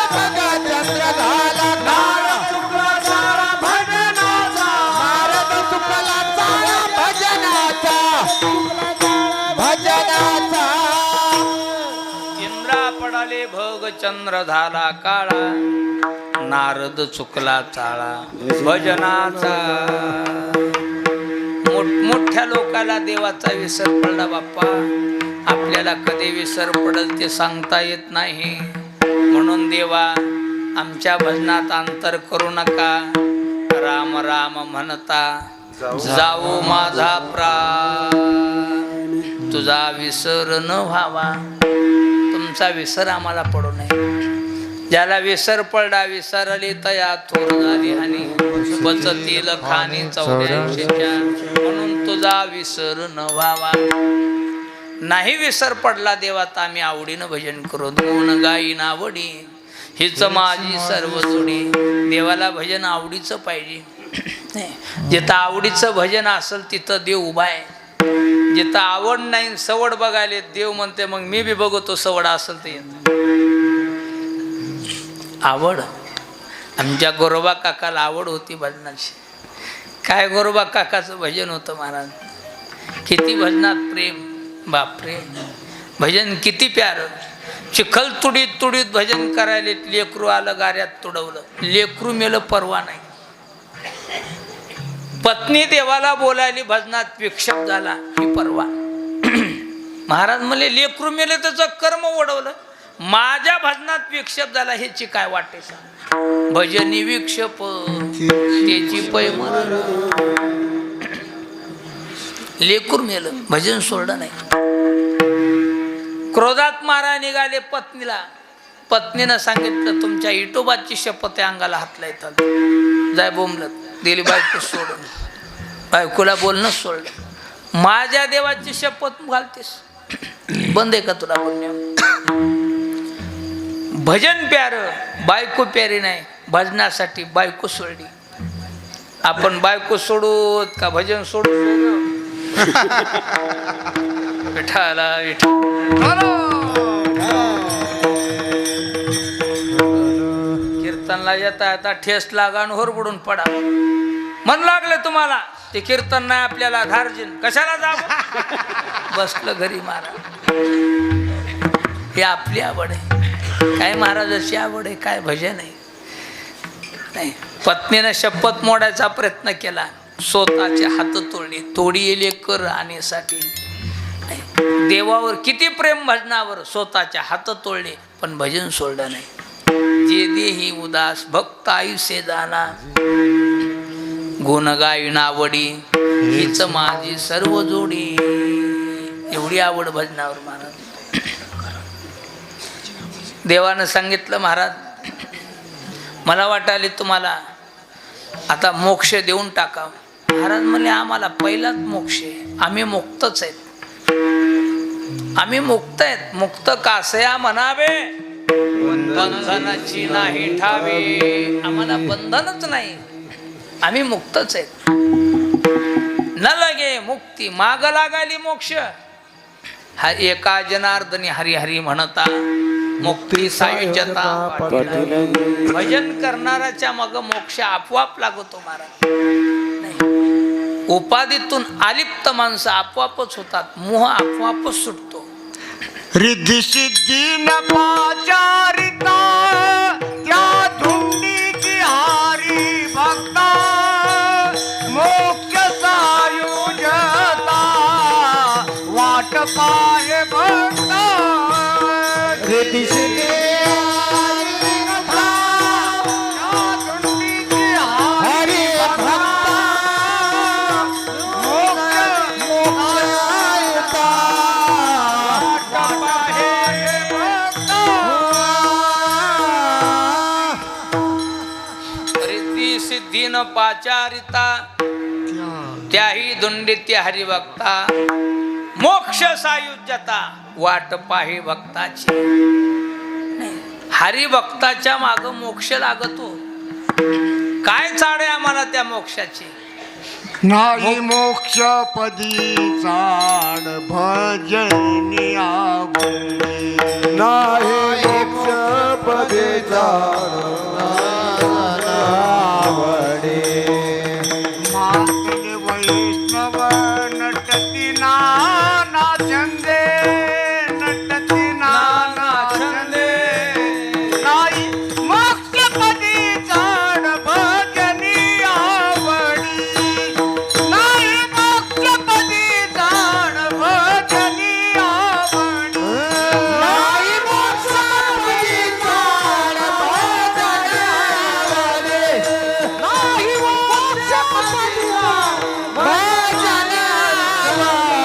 Speaker 5: चंद्र झाला काळा चुकला चाळा भजनाचा नारद चुकला चाळा भजनाचा भजनाचा
Speaker 1: इंद्रा पडाले भोग चंद्र झाला काळा. नारद चुकला चाळा भजनाचा. मोठमोठ्या लोकाला देवाचा विसर पडला बाप्पा. आपल्याला कधी विसर पडल ते सांगता येत नाही. म्हणून देवा आमच्या भजनात अंतर करू नका. राम राम म्हणता जाऊ माझा प्राण. तुझा विसर न व्हावा, तुमचा विसर आम्हाला पडू नये. ज्याला विसर पडला विसरली तया थोर झाली हानी. बचतील खाणी 84. म्हणून तुझा विसर न व्हावा. नाही विसर पडला देवात आम्ही आवडीनं भजन करू. गुण गाई नावडी हीच माझी सर्व जोडी. देवाला भजन आवडीचं पाहिजे. जिथं आवडीचं भजन असेल तिथं देव उभा आहे. जिथं आवड नाही सवड बघायला देव म्हणते, मग मी बी बघतो सवड असेल तर येत. आवड, आमच्या गोरोबा काकाला आवड होती भजनाची. काय गोरोबा काकाचं भजन होतं महाराज. किती भजनात प्रेम, बापरे. भजन किती प्यारं. चिखल तुडीत तुडीत भजन करायला. लेकरू आलं गाऱ्यात तुडवलं. लेकरू मेलं परवा नाही. पत्नी देवाला बोलायली भजनात विक्षेप झाला ही परवा. महाराज म्हणले, लेकरू मेले त्याचं कर्म ओढवलं. माझ्या भजनात विक्षेप झाला ह्याची काय वाटे सांग. भजनी विक्षेप त्याची पै मरण. लेकूर मेलं, भजन सोडलं नाही. क्रोधात मारा निघाले पत्नीला. पत्नीनं सांगितलं, तुमच्या इटोबाची शपथ आहे, अंगाला हातला येतात. जाय बोंबलत. दिली बायको सोडून. बायकोला बोलणं सोडलं. माझ्या देवाची शपथ घालतेस, बंद आहे का तुला बोलण्या. भजन प्यार, बायको प्यारी नाही. भजनासाठी बायको सोडली. आपण बायको सोडूत का भजन सोडू. विठाला कीर्तनला येता येता ठेस लागा आणि होरबडून पडा. मन लागले तुम्हाला ते कीर्तन नाही आपल्याला धार्जिन कशाला जा. बसलं घरी महाराज. हे आपली आवड आहे. काय महाराजाची आवड आहे, काय भजन आहे. नाही, पत्नीनं शपथ मोडायचा प्रयत्न केला. स्वतःचे हात तोडले. तोडी येले कर आणण्यासाठी. देवावर किती प्रेम भजनावर. स्वतःचे हात तोडले पण भजन सोडलं नाही. जे देही उदास भक्त आयुष्य जाना. गुण गायन आवडी हीच माझी सर्व जोडी. एवढी आवड भजनावर महाराज. देवानं सांगितलं, महाराज मला वाटायले तुम्हाला आता मोक्ष देऊन टाका. महाराज म्हणले, आम्हाला पहिलाच मोक्ष आहे. आम्ही मुक्तच आहेत. आम्ही मुक्त आहेत. मुक्त कासया म्हणावे, बंधनाची नाही ठावे. आम्हाला बंधनच नाही. आम्ही मुक्तच आहेत. न लगे मुक्ती माग लागाली मोक्ष. हा एका जनार्दनी हरी हरी म्हणता मुक्ती सायुज्यता. भजन करणाऱ्याच्या मग मोक्ष आपोआप लागतो महाराज. उपाधीतून आलिप्त माणसं आपोआपच होतात. मोह आपोआपच सुटतो.
Speaker 3: रिद्धी सिद्धी न पाचारिता त्या धुंडीची हारी भक्ता. मोक्ष सायुजता वाट पाहे भक्त
Speaker 5: रिती सिद्धी हरी भक्ता मोक्षायता
Speaker 1: रिती सिद्धी न पाचारिता त्याही दुंडित्य हरिभक्ता मोक्ष सायुज्यता वाट पाहे भक्ताची. हरिभक्ताच्या माग मोक्ष लागतो. काय चाड आहे आम्हाला त्या मोक्षाची?
Speaker 3: नाही मोक्ष पदी चाड भजनी आवडे
Speaker 5: नाही मोक्ष पदे आवडे
Speaker 3: मागील वैष्णव नटती नाना छंदे नटती नाना छंदे नाही मोक्ष पदी चाड भजनी आवडी नाही मोक्ष पदी चाड भजनी आवडी
Speaker 5: नाही मोक्ष पदे चाड भजनी आवडे नाही मोक्ष पदे भजनी आवडे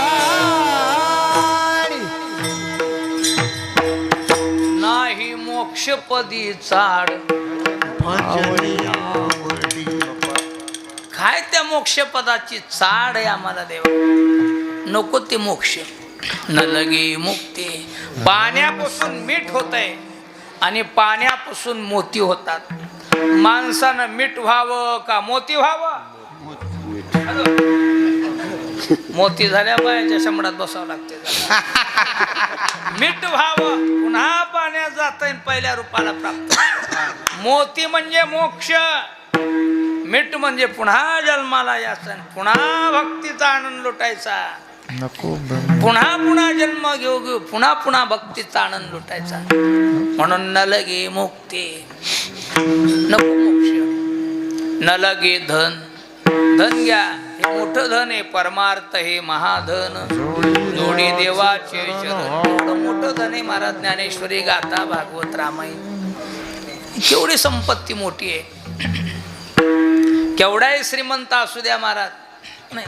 Speaker 1: नाही मोक्षपदी चाड
Speaker 3: भजनी आवडी
Speaker 1: काय त्या मोक्षपदाची चाड आहे आम्हाला देवा? नको ते मोक्ष न लगे मुक्ती. पाण्यापासून मीठ होत आहे आणि पाण्यापासून मोती होतात. माणसानं मीठ व्हावं का मोती व्हावं? मोती झाल्या बायाच्या शंभरात बसावं लागते. मीठ व्हावं पुन्हा पाण्यात जात पहिल्या रूपाला प्राप्त. मोती म्हणजे मोक्ष, मीठ म्हणजे पुन्हा जन्माला यायचं, पुन्हा भक्तीचा आनंद लुटायचा, पुन्हा पुन्हा जन्म घेऊ घेऊ पुन्हा पुन्हा भक्तीचा आनंद लुटायचा. म्हणून न लगे मुक्ती नको मोक्ष. न लगे धन. धन घ्या, हे मोठं धन आहे. परमार्थ हे महाधन जोडी देवाचे शरण. एवढं मोठं धन आहे. महाराज ज्ञानेश्वरी गाथा भागवत रामायण. केवढी संपत्ती मोठी आहे. केवढाही श्रीमंत असू द्या महाराज, नाही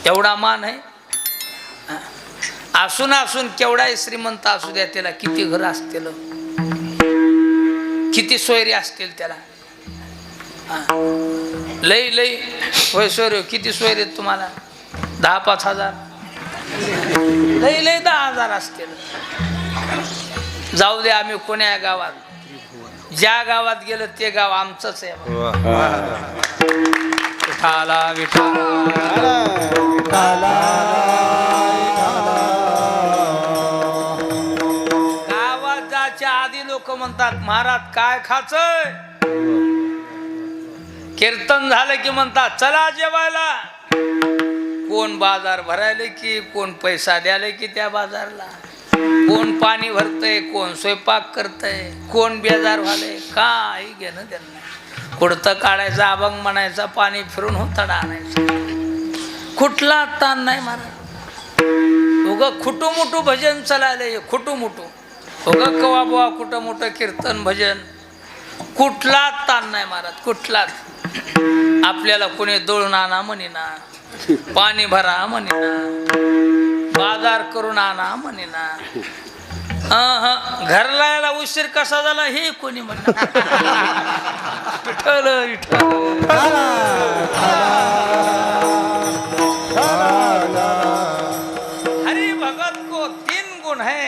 Speaker 1: एवढा मान आहे. असून असून केवढाही श्रीमंत असू द्या, त्याला किती घर असतील, किती सोयरी असतील त्याला. लई लई होय सोयरे, किती सोयरे तुम्हाला? 10-5 हजार, लई लई 10,000 असतील. जाऊ द्या, आम्ही कोण्या गावात, ज्या गावात गेलं ते गाव आमचंच आहे. विठाला विठाला. गावात जायच्या आधी लोक म्हणतात, महाराज काय खाचंय? कीर्तन झालं की म्हणतात, चला जेवायला. कोण बाजार भरायले की, कोण पैसा द्याले की त्या बाजारला, कोण पाणी भरतय, कोण स्वयंपाक करतय, कोण बेजार व्हाले, काही घेणं त्यांना. कुडतं काढायचं, अभंग म्हणायचा, पाणी फिरून होताडा आणायचं. कुठला ताण नाही महाराज. उगं खुटूमुटू भजन चालायले, खुटूमुटू. उगं कवा बुवा कुठं मोठं कीर्तन भजन, कुठला ताण नाही महाराज, कुठलाच. आपल्याला कोणी दळून आणा म्हणेना, पाणी भरा म्हणेना, बाजार करून आणा म्हणेना. घरला यायला उशीर कसा झाला हे कोणी म्हणणार. विठ्ठल विठ्ठल. हरि भगत को 3 गुण है,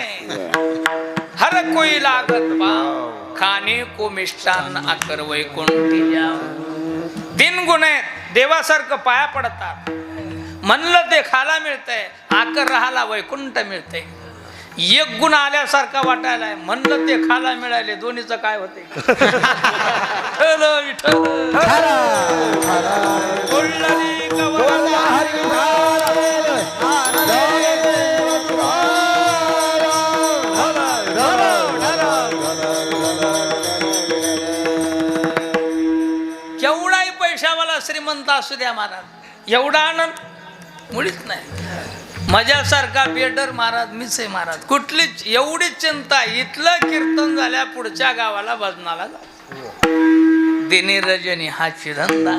Speaker 1: हर कोई लागत पाव, खाने को मिष्टान आकर वैकुंठी जाओ. 3 गुण आहेत. देवासारखं पाया पडतात, म्हणलं ते खायला मिळतंय, आकर राहायला वैकुंठ मिळतंय. 1 गुण आल्यासारखा वाटायलाय, म्हणलं ते खायला मिळाले, दोन्हीचं काय होते? केवढाही पैशावाला श्रीमंत असू द्या महाराज, एवढा आनंद मुळीच नाही. माझ्यासारखा बेडर महाराज मीच आहे महाराज. कुठलीच एवढीच चिंता, इथलं कीर्तन झाल्या पुढच्या गावाला भजनाला जा. दिनी रजनी हा चिरंदा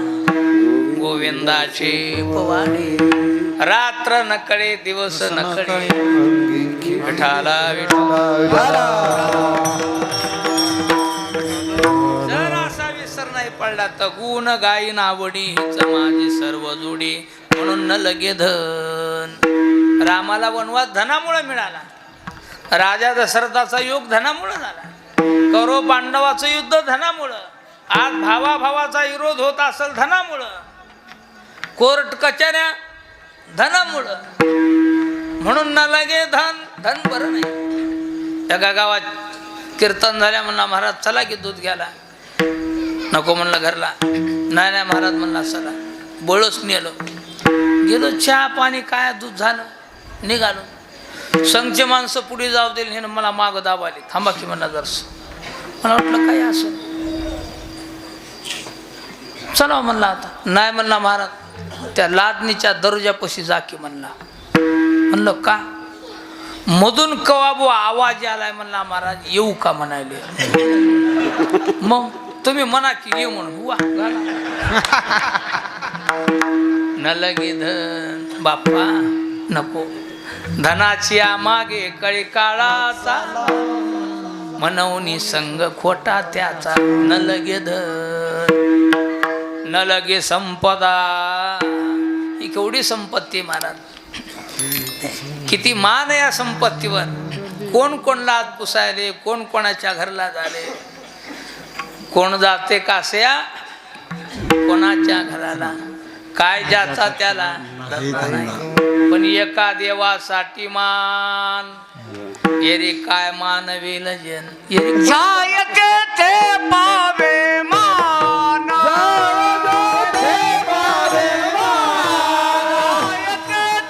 Speaker 1: गोविंदाचे पवाडे, रात्र नकळे दिवस नकळे विठाला विठाला. जर असा विसर नाही पडला तर गुण गायीन आवडी हीच माझी सर्व जोडी. म्हणून न लगे धन. रामाला वनवास धनामुळे मिळाला. राजा दशरथाचा योग धनामुळे झाला. कौरव पांडवाचं युद्ध धनामुळं. आज भावाभावाचा विरोध होत असेल धनामुळं. कोर्ट कचऱ्या धनामुळं. म्हणून न लगे धन. धन बरं नाही. एका गावात कीर्तन झाल्या म्हणला महाराज चला की दूध घ्यायला. नको म्हणलं घरला. नाही नाही महाराज म्हणला चला. बोळच नेलो. गेलो चहा पाणी काय दूध झालं निघालो. संघचे माणसं पुढे जाऊ दिली हे मला माग दाबाली. थांबा की म्हणला जरस. मला वाटलं काय असं. चला म्हणला आता. नाही म्हणला महाराज त्या लादणीच्या दर्जापाशी जा की म्हणला. म्हणलं का. मधून कवाबो आवाज आलाय म्हणला महाराज येऊ का म्हणाले. मग तुम्ही म्हणा की येऊ म्हणून. वा न लगे धन बाप्पा नको. धनाची मागे कळी काळाचा म्हणून संग खोटा त्याचा. न लगे धन न लगे संपदा. ही केवढी संपत्ती महाराज. किती मान या संपत्तीवर. कोण कोणला हात पुसायले, कोण कोणाच्या घरला झाले, कोण जाते कासया कोणाच्या घराला. काय ज्याचा त्याला नाही. पण एका देवासाठी मान. येरी काय मानवेल जन.
Speaker 3: जायते ते पावे मान. जायते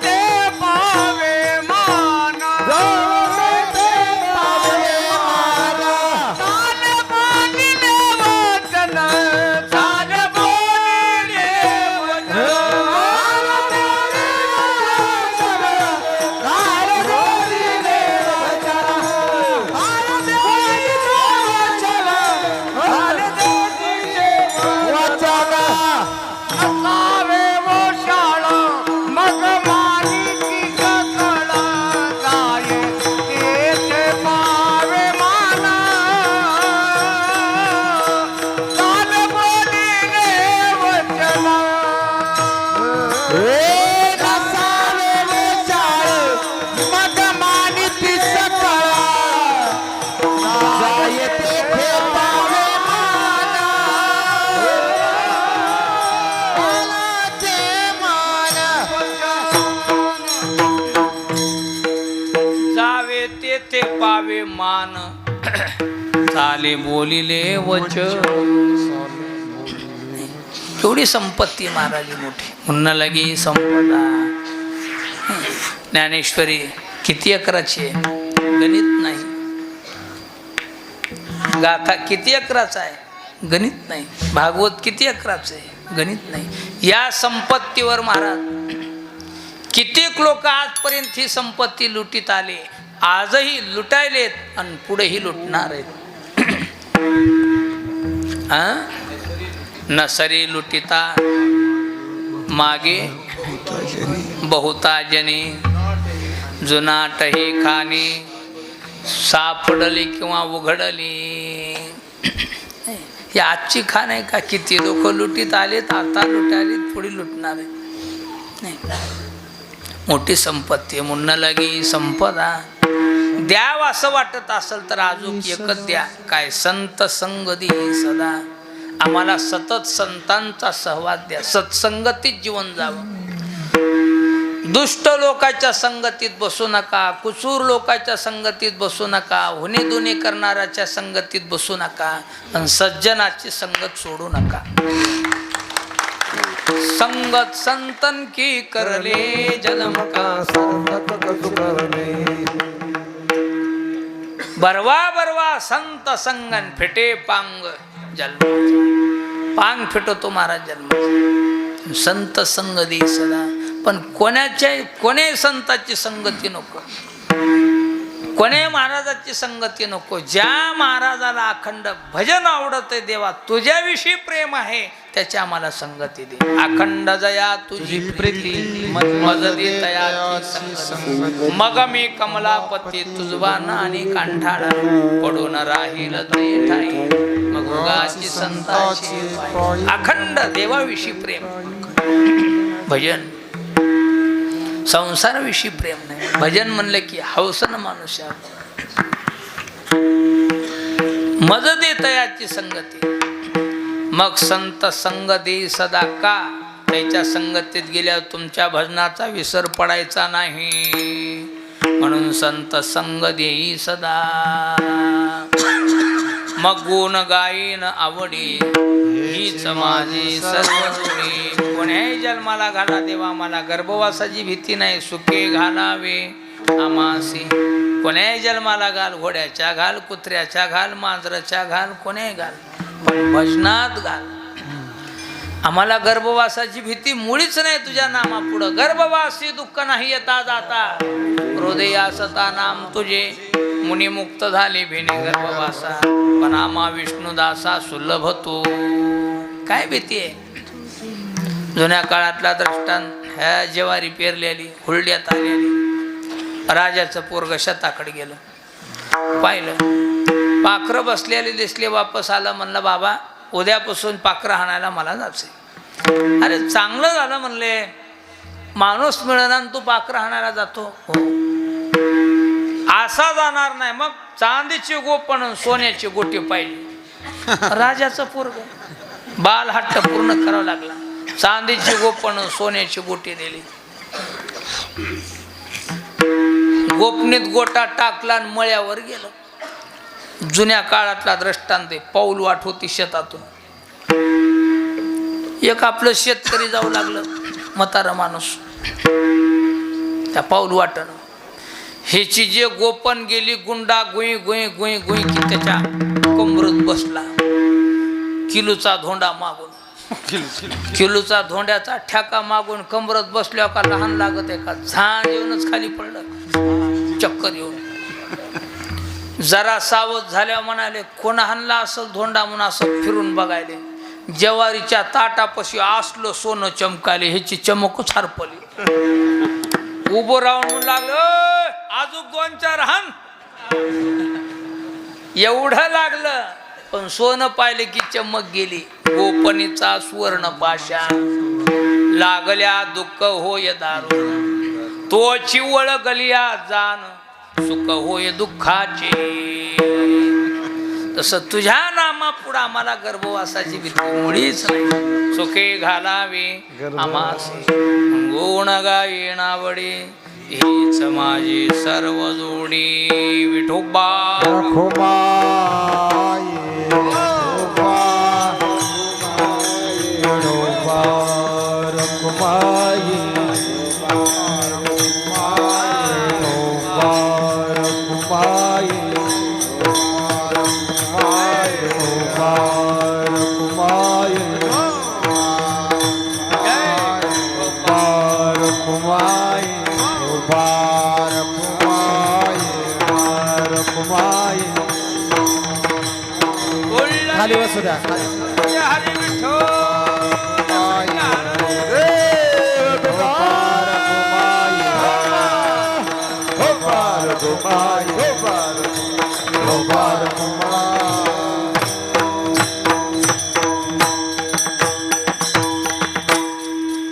Speaker 3: ते पावे मान. तान बोलिले वचन. तान बोलिले
Speaker 1: ते पावे मान. चाले बोलिले वचन. केवढी संपत्ती महाराज मोठी. म्हणणं लगी संपदा. ज्ञानेश्वरी किती अकराची आहे गणित नाही. गाथा किती अकराचा आहे गणित नाही. भागवत किती अकराचं आहे गणित नाही. या संपत्तीवर महाराज कित्येक लोक आजपर्यंत ही संपत्ती लुटीत आले. आजही लुटायलेत आणि पुढेही लुटणार आहेत. नसरी लुटिता मागे बहुता जनी. जुनाटही खाणी सापडली किंवा उघडली. ही आजची खाण आहे का. किती लोक लुटीत आलेत, आता लुटालेत, पुढे लुटणार आहे. मोठी संपत्ती. म्हणणं लगी संपदा. द्याव असं वाटत असेल तर अजून एकच द्या. काय संत संग दे सदा. आम्हाला सतत संतांचा सहवास द्या. सत्संगतीत जीवन जावं. दुष्ट लोकांच्या संगतीत बसू नका. कुचूर लोकांच्या संगतीत बसू नका. हुने दुने करणाऱ्याच्या संगतीत बसू नका. आणि सज्जनाची संगत सोडू नका. संगत संतन की करले जन्म का बरवा बरवा संत संगन फिटे पांग जन्म. पांग फिटतो महाराज जन्म. संत संग दे सदा. पण कोण्याही संताची संगती नको, कोण्याही महाराजाची संगती नको. ज्या महाराजाला अखंड भजन आवडत आहे, देवा तुझ्याविषयी प्रेम आहे, त्याच्या आम्हाला संगती दे. अखंड जया तुझी प्रीती मजदी तयाची संगती. मग मी कमलापती तुझवान आणि कांठाळा पडून राहील ते ठाई. मग उगाची संताची पायी. अखंड देवाविषयी प्रेम भजन, संसाराविषयी प्रेम नाही. भजन म्हणलं की हौसन माणूस मज देत याची संगती. मग संत संग दे सदा का, त्याच्या संगतीत गेल्यावर तुमच्या भजनाचा विसर पडायचा नाही. म्हणून संत संग देई सदा. मग गुण गाईन आवडी हीच माझी सर्व जोडी. कोण्याही जन्माला घाला देवा मला गर्भवासाची भीती नाही. सुखे घालावे आमासी. कोण्याही जन्माला घाल, घोड्याच्या घाल, कुत्र्याच्या घाल, मांजराच्या घाल, कोण्याही घाल, पण भजनात घाल. आम्हाला गर्भवासाची भीती मुळीच नाही तुझ्या नामापुढं. गर्भवासी दुःख नाही येता जाता. हृदयासता नाम तुझे मुनिमुक्त झाले भिने गर्भवासा. पण आम्हा विष्णुदासा सुलभ तू. काय भीती आहे? जुन्या काळातला दृष्टांत, ह्या ज्वारी पेरलेली हुरड्यात आलेली. राजाचं पोरग शेताकडे गेलं, पाहिलं पाखरं बसलेले दिसले. वापस आलं, म्हणलं बाबा उद्यापासून पाखरं हाणायला मला जायचंय. अरे चांगलं झालं म्हणले, माणूस मिळणार आणि तू पाखरं हाणायला जातो. हो, असा जाणार नाही. मग चांदीची गोप आणि सोन्याची गोटी पाहिली. राजाचं पोरग बाल हट्ट पूर्ण करावा लागला. चांदीची गोप आणि सोन्याची गोटी दिली. गोपनीत गोटा टाकला आणि मळ्यावर गेलं. जुन्या काळातला दृष्टांत. पाऊल वाट होती शेतातून. एक आपलं शेतकरी जाऊ लागलं, म्हातारा माणूस. त्या पाऊल वाटण ह्याची जे गोपन गेली, गुंडा गुई गुई गुई गुई की त्याच्या कमरत बसला. किलोचा धोंडा मागून, किलोचा धोंड्याचा ठ्याका मागून कमरत बसल्यावर का लहान लागत आहे का? झाण येऊनच खाली पडलं, चक्कर येऊन. जरा सावध झाल्यावर म्हणाले कोण हाणला असेल धोंडा म्हणून असं फिरून बघायले. ज्वारीच्या ताटापाशी असलं सोनं चमकाले. ह्याची चमकच हरपली. उभं राहून म्हणू लागलं अजून 2-4 हाण. एवढं लागलं, पण सोनं पाहिलं की चमक गेली. गोपनीचा सुवर्ण पाशा लागल्या दुःख होय दारुण. तोची वळगलिया जाण सुख होय दुःखाचे. तसं तुझ्या नामापुढं आम्हाला गर्भवासाची भीती मुळीच नाही. सुखे घालावे आमासे गुण गायीन आवडे हीच माझी सर्व जोडी. विठोबा
Speaker 5: खाली बसू द्या.
Speaker 1: हरी विठ्ठल.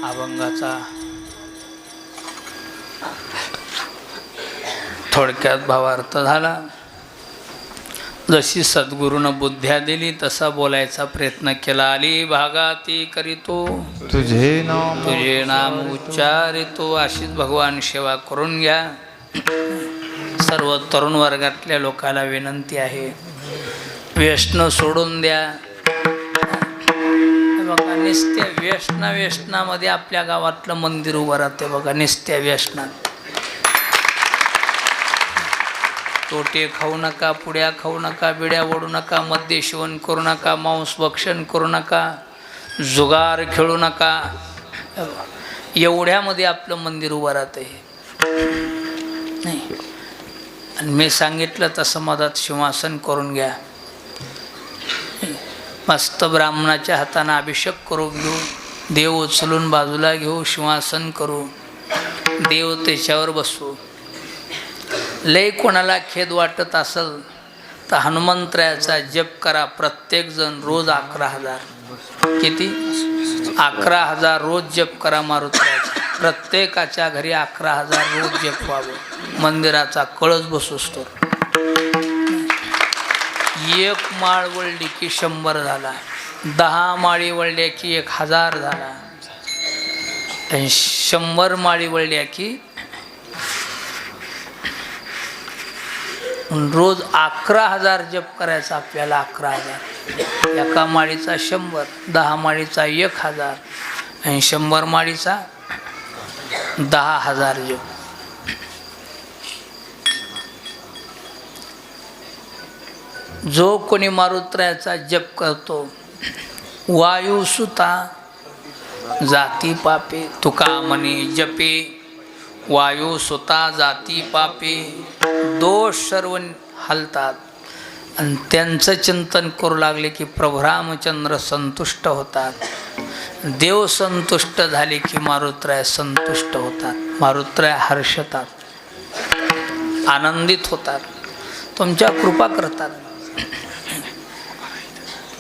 Speaker 1: अभंगाचा थोडक्यात भावार्थ झाला. जशी सद्गुरूनं बुद्ध्या दिली तसा बोलायचा प्रयत्न केला. आली भागाती करीतो
Speaker 5: तुझे नाम
Speaker 1: उच्चारितो. अशीच भगवान सेवा करून घ्या. सर्व तरुण वर्गातल्या लोकांना विनंती आहे, व्यसन सोडून द्या. बघा निस्त्या व्यसनामध्ये आपल्या गावातलं मंदिर उभं राहते. बघा निस्त्या व्यसनात. तोटे खाऊ नका, पुड्या खाऊ नका, बिड्या ओढू नका, मद्य सेवन करू नका, मांस भक्षण करू नका, जुगार खेळू नका. एवढ्यामध्ये आपलं मंदिर उभं राहतं आहे नाही. आणि मी सांगितलं तसं मधात सिंहासन करून घ्या, मस्त ब्राह्मणाच्या हाताने अभिषेक करू घेऊ, देव उचलून बाजूला घेऊ, सिंहासन करू, देव त्याच्यावर बसू. लय कोणाला खेद वाटत असेल तर हनुमंतरायाचा जप करा प्रत्येकजण रोज 11,000. किती? 11,000 रोज जप करा मारुतीचा. प्रत्येकाच्या घरी 11,000 रोज जप व्हावं. मंदिराचा कळस बसवतो. 1 माळ वळली की 100 झाला, 10 माळी वळल्या की 1000 झाला, आणि 100 माळी वळल्या की रोज 11,000 जप करायचा आपल्याला. 11,000. एका माळीचा 100, 10 माळीचा 1000 आणि 100 माळीचा 10,000 जप. जो कोणी मारुतीचा जप करतो, वायू सुता जाती पापे. तुका म्हणे जपे वायू सुता जाती पापे, दोष सर्व हलतात. आणि त्यांचं चिंतन करू लागले की प्रभू रामचंद्र संतुष्ट होतात. देव संतुष्ट झाले की मारुतीराय संतुष्ट होतात, मारुतीराय हर्षतात, आनंदित होतात, तुमच्या कृपा करतात.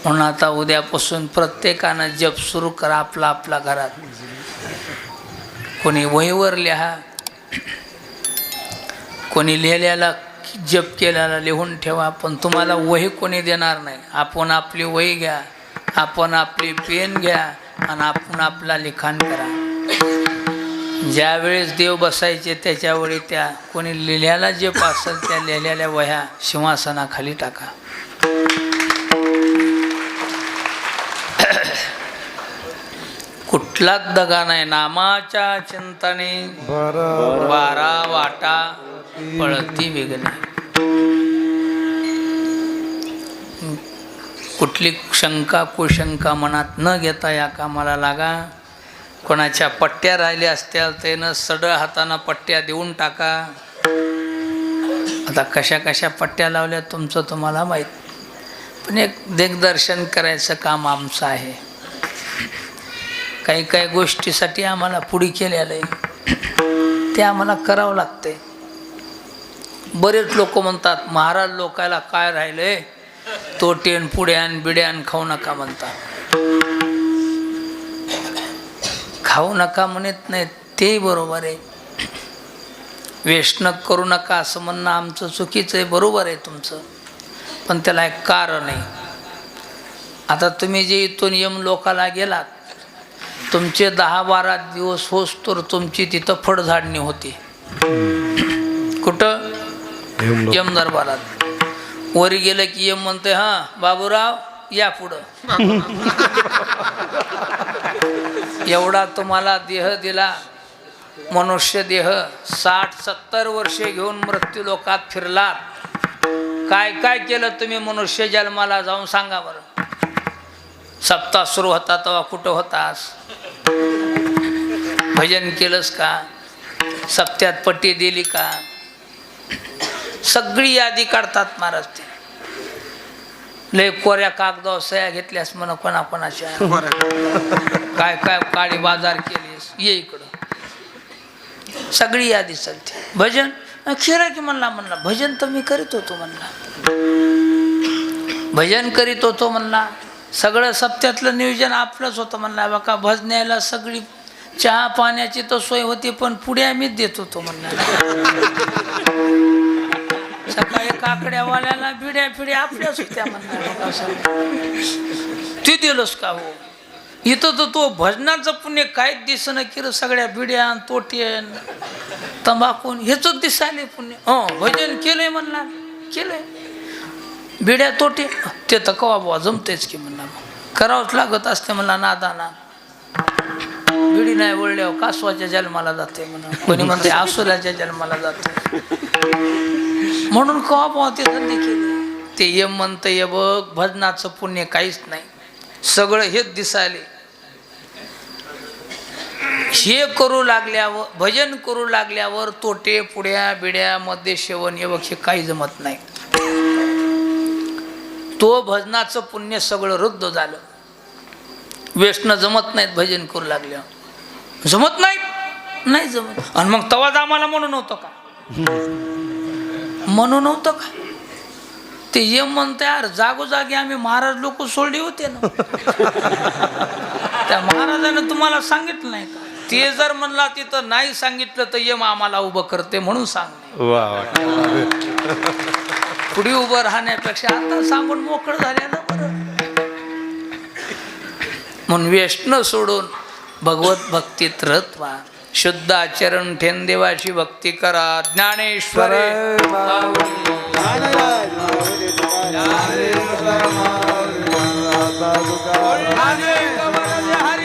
Speaker 1: म्हणून आता उद्यापासून प्रत्येकानं जप सुरू करा आपला आपला घरात. कोणी वहीवर लिहा, कोणी लिहिलेला जप केलेला लिहून ठेवा, पण तुम्हाला वही कोणी देणार नाही. आपण आपली वही घ्या, आपण आपली पेन घ्या आणि आपण आपला लिखाण करा. ज्यावेळेस देव बसायचे त्याच्यावेळी त्या कोणी लिहिलेला जप असेल त्या लिहिलेल्या वह्या सिंहासनाखाली टाका. कुठलाच दगा नाही. नामाच्या चिंतने 12 वाटा पळती वेगळे. कुठली शंका कुशंका मनात न घेता या कामाला लागा. कोणाच्या पट्ट्या राहिल्या असत्या त्यानं सडळ हातानं पट्ट्या देऊन टाका. आता कशा कशा पट्ट्या लावल्या तुमचं तुम्हाला माहीत, पण एक दिग्दर्शन करायचं काम आमचं आहे. काही काही गोष्टीसाठी आम्हाला पुढे केलेलं आहे, ते आम्हाला करावं लागते. बरेच लोक म्हणतात महाराज लोकायला काय राहिलंय, तोटेन पुड्यान बिड्यान खाऊ नका म्हणतात. खाऊ नका म्हणत नाही ते बरोबर आहे. व्यसन करू नका असं म्हणणं आमचं चुकीचं आहे, बरोबर आहे तुमचं, पण त्याला एक कारण आहे. आता तुम्ही जे इथून यम लोकाला गेलात, तुमचे 10-12 दिवस होस तर तुमची तिथं फडझाडणी होती. कुठं? यम दरबारात. वरी गेलं की यम म्हणते हां बाबूराव या पुढं. एवढा तुम्हाला देह दिला, मनुष्य देह, 60-70 वर्षे घेऊन मृत्यू लोकात फिरलात. काय काय केलं तुम्ही मनुष्य जन्माला जाऊन सांगा बरं. सप्ताह सुरू होता तेव्हा कुठं होतास? भजन केलंस का? सप्त्यात पट्टी दिली का? सगळी यादी काढतात महाराज. ते लय कोऱ्या कागदावर सह्या घेतल्यास म्हणा कोणाकोणाच्या. काय काय काळी बाजार केलीस, ये इकडं. सगळी यादी चालते. भजन खिरा की म्हणला भजन तर मी करीत होतो म्हणला, भजन करीत होतो म्हणला. सगळं सप्त्यातलं नियोजन आपलंच होतं म्हणला. बघा भजन्याला सगळी चहा पाण्याची तर सोय होती, पण पुढे आम्हीच देत होतो म्हणला. सकाळी काकड्यावाल्याला बिड्या फिड्या आपल्याच होत्या म्हणला. ते दिलंस का हो? इथं तर तो भजनाचं पुण्य काहीच दिसणं की सगळ्या बिड्या तोट्यान तंबाखून ह्याच दिसायले पुण्य. भजन केलंय म्हणला, केलंय. बिड्या तोटे ते तर कवा बुवा जमतेच की म्हणला, करावंच लागत असते म्हणला. नादाना बिडी नाही वळल्यावर कासवाच्या जन्माला जाते म्हणा, कोणी म्हणते आसुराच्या जन्माला जाते. म्हणून कवा बुवा ते धंदे केले. ते यम म्हणतं ये बघ भजनाचं पुण्य काहीच नाही, सगळं हेच दिसायले. हे करू लागल्यावर, भजन करू लागल्यावर तोटे पुड्या बिड्यामध्ये सेवन हे बघ, हे काही जमत नाही. तो भजनाचं पुण्य सगळं रद्द झालं. व्यसन जमत नाहीत भजन करू लागल्यावर, जमत नाहीत, नाही जमत. आणि मग तवाच आम्हाला म्हणून नव्हतं का, म्हणून नव्हतं का? ते यम म्हणते यार जागोजागी आम्ही महाराज लोक सोडले होते ना. त्या महाराजाने तुम्हाला सांगितलं नाही का? ते जर म्हणला तिथं नाही सांगितलं तर यम आम्हाला उभं करते म्हणून सांग. पुढे उभं राहण्यापेक्षा आता सांगून मोकळ झालेलं बरं. म्हणून व्यसन सोडून भगवत भक्तीत रत व्हा. शुद्ध आचरण ठेन देवाची भक्ती करा. ज्ञानेश्वर
Speaker 3: हरी